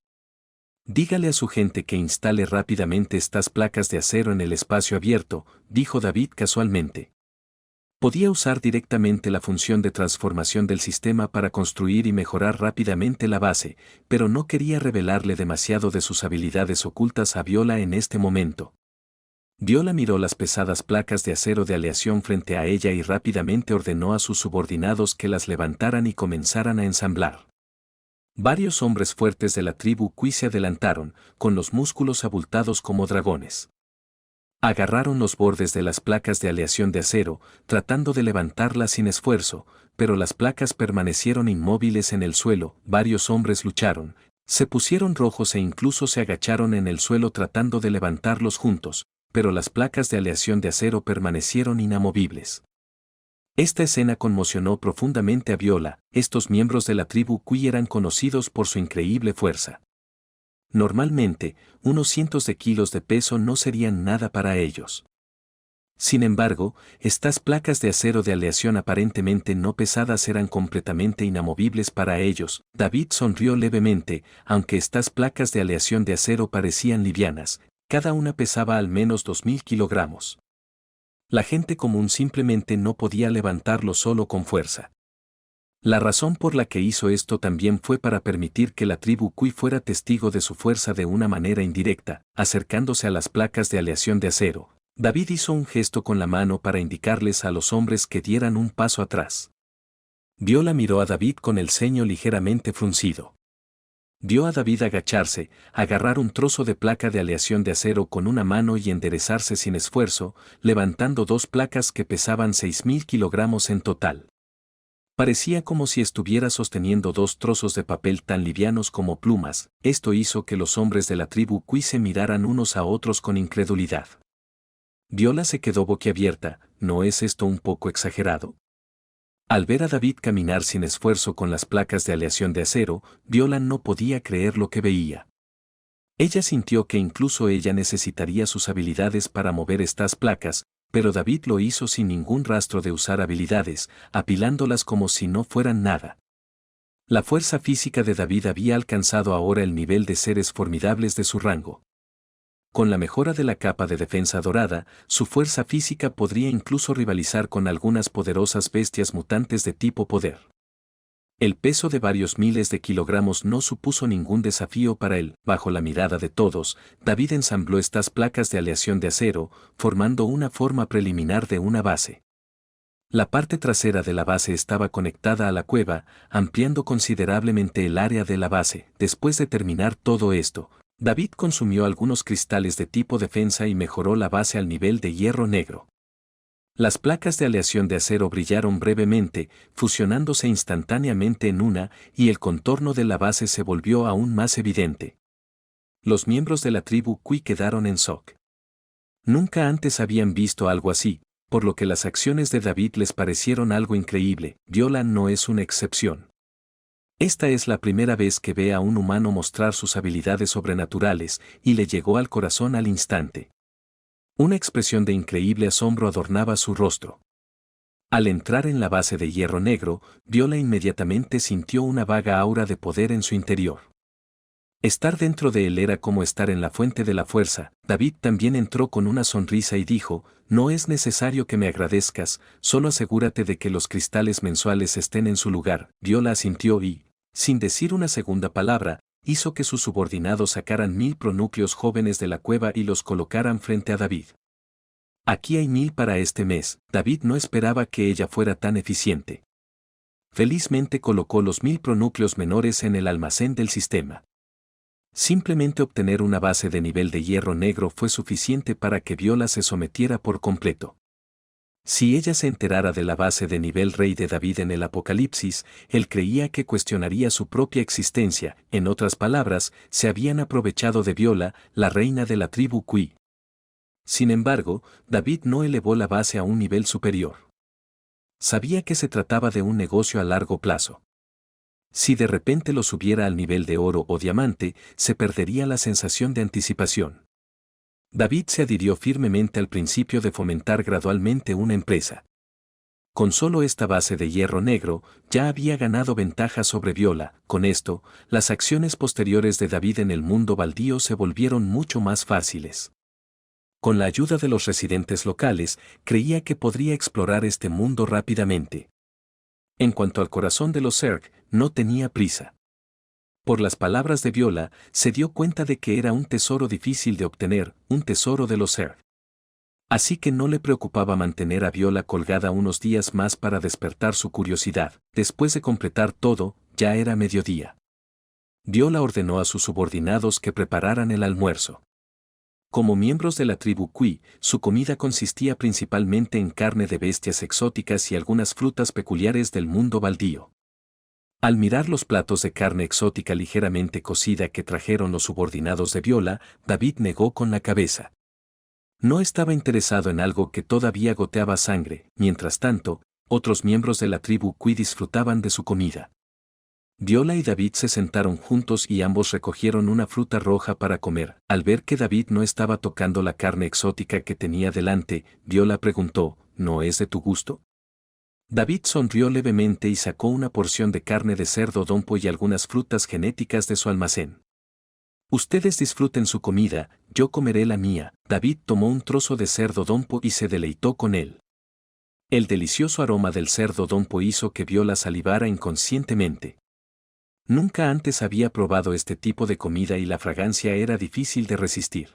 A: Dígale a su gente que instale rápidamente estas placas de acero en el espacio abierto, dijo David casualmente. Podía usar directamente la función de transformación del sistema para construir y mejorar rápidamente la base, pero no quería revelarle demasiado de sus habilidades ocultas a Viola en este momento. Viola miró las pesadas placas de acero de aleación frente a ella y rápidamente ordenó a sus subordinados que las levantaran y comenzaran a ensamblar. Varios hombres fuertes de la tribu Kui se adelantaron, con los músculos abultados como dragones. Agarraron los bordes de las placas de aleación de acero, tratando de levantarlas sin esfuerzo, pero las placas permanecieron inmóviles en el suelo. Varios hombres lucharon, se pusieron rojos e incluso se agacharon en el suelo tratando de levantarlos juntos, pero las placas de aleación de acero permanecieron inamovibles. Esta escena conmocionó profundamente a Viola. Estos miembros de la tribu Kui eran conocidos por su increíble fuerza. Normalmente, unos cientos de kilos de peso no serían nada para ellos. Sin embargo, estas placas de acero de aleación aparentemente no pesadas eran completamente inamovibles para ellos. David sonrió levemente, aunque estas placas de aleación de acero parecían livianas. Cada una pesaba al menos 2000 kilogramos. La gente común simplemente no podía levantarlo solo con fuerza. La razón por la que hizo esto también fue para permitir que la tribu Kui fuera testigo de su fuerza de una manera indirecta. Acercándose a las placas de aleación de acero, David hizo un gesto con la mano para indicarles a los hombres que dieran un paso atrás. Viola miró a David con el ceño ligeramente fruncido. Vio a David agacharse, agarrar un trozo de placa de aleación de acero con una mano y enderezarse sin esfuerzo, levantando dos placas que pesaban 6000 kilogramos en total. Parecía como si estuviera sosteniendo dos trozos de papel tan livianos como plumas. Esto hizo que los hombres de la tribu Kui se miraran unos a otros con incredulidad. Viola se quedó boquiabierta. ¿No es esto un poco exagerado? Al ver a David caminar sin esfuerzo con las placas de aleación de acero, Viola no podía creer lo que veía. Ella sintió que incluso ella necesitaría sus habilidades para mover estas placas, pero David lo hizo sin ningún rastro de usar habilidades, apilándolas como si no fueran nada. La fuerza física de David había alcanzado ahora el nivel de seres formidables de su rango. Con la mejora de la capa de defensa dorada, su fuerza física podría incluso rivalizar con algunas poderosas bestias mutantes de tipo poder. El peso de varios miles de kilogramos no supuso ningún desafío para él. Bajo la mirada de todos, David ensambló estas placas de aleación de acero, formando una forma preliminar de una base. La parte trasera de la base estaba conectada a la cueva, ampliando considerablemente el área de la base. Después de terminar todo esto, David consumió algunos cristales de tipo defensa y mejoró la base al nivel de hierro negro. Las placas de aleación de acero brillaron brevemente, fusionándose instantáneamente en una, y el contorno de la base se volvió aún más evidente. Los miembros de la tribu Kui quedaron en shock. Nunca antes habían visto algo así. por lo que las acciones de David les parecieron algo increíble. Viola no es una excepción. Esta es la primera vez que ve a un humano mostrar sus habilidades sobrenaturales, y le llegó al corazón al instante. Una expresión de increíble asombro adornaba su rostro. Al entrar en la base de hierro negro, Viola inmediatamente sintió una vaga aura de poder en su interior. Estar dentro de él era como estar en la fuente de la fuerza. David también entró con una sonrisa y dijo: no es necesario que me agradezcas, solo asegúrate de que los cristales mensuales estén en su lugar. Viola asintió y, sin decir una segunda palabra, hizo que sus subordinados sacaran 1000 pronúcleos jóvenes de la cueva y los colocaran frente a David. Aquí hay 1000 para este mes. David no esperaba que ella fuera tan eficiente. Felizmente colocó los 1000 pronúcleos menores en el almacén del sistema. Simplemente obtener una base de nivel de hierro negro fue suficiente para que Viola se sometiera por completo. Si ella se enterara de la base de nivel rey de David en el Apocalipsis, él creía que cuestionaría su propia existencia. En otras palabras, se habían aprovechado de Viola, la reina de la tribu Cui. Sin embargo, David no elevó la base a un nivel superior. Sabía que se trataba de un negocio a largo plazo. Si de repente lo subiera al nivel de oro o diamante, se perdería la sensación de anticipación. David se adhirió firmemente al principio de fomentar gradualmente una empresa. Con solo esta base de hierro negro, ya había ganado ventaja sobre Viola. Con esto, las acciones posteriores de David en el mundo baldío se volvieron mucho más fáciles. Con la ayuda de los residentes locales, creía que podría explorar este mundo rápidamente. En cuanto al corazón de los Zerg, no tenía prisa. Por las palabras de Viola, se dio cuenta de que era un tesoro difícil de obtener, un tesoro de los Zerg. Así que no le preocupaba mantener a Viola colgada unos días más para despertar su curiosidad. Después de completar todo, ya era mediodía. Viola ordenó a sus subordinados que prepararan el almuerzo. Como miembros de la tribu Cui, su comida consistía principalmente en carne de bestias exóticas y algunas frutas peculiares del mundo baldío. Al mirar los platos de carne exótica ligeramente cocida que trajeron los subordinados de Viola, David negó con la cabeza. No estaba interesado en algo que todavía goteaba sangre. Mientras tanto, otros miembros de la tribu Cui disfrutaban de su comida. Viola y David se sentaron juntos y ambos recogieron una fruta roja para comer. Al ver que David no estaba tocando la carne exótica que tenía delante, Viola preguntó: ¿no es de tu gusto? David sonrió levemente y sacó una porción de carne de cerdo dompo y algunas frutas genéticas de su almacén. Ustedes disfruten su comida, yo comeré la mía. David tomó un trozo de cerdo dompo y se deleitó con él. El delicioso aroma del cerdo dompo hizo que Viola salivara inconscientemente. Nunca antes había probado este tipo de comida y la fragancia era difícil de resistir.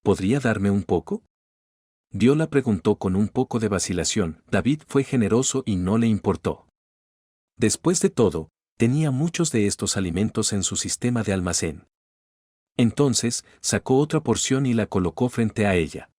A: ¿Podría darme un poco? Viola preguntó con un poco de vacilación. David fue generoso y no le importó. Después de todo, tenía muchos de estos alimentos en su sistema de almacén. Entonces, sacó otra porción y la colocó frente a ella.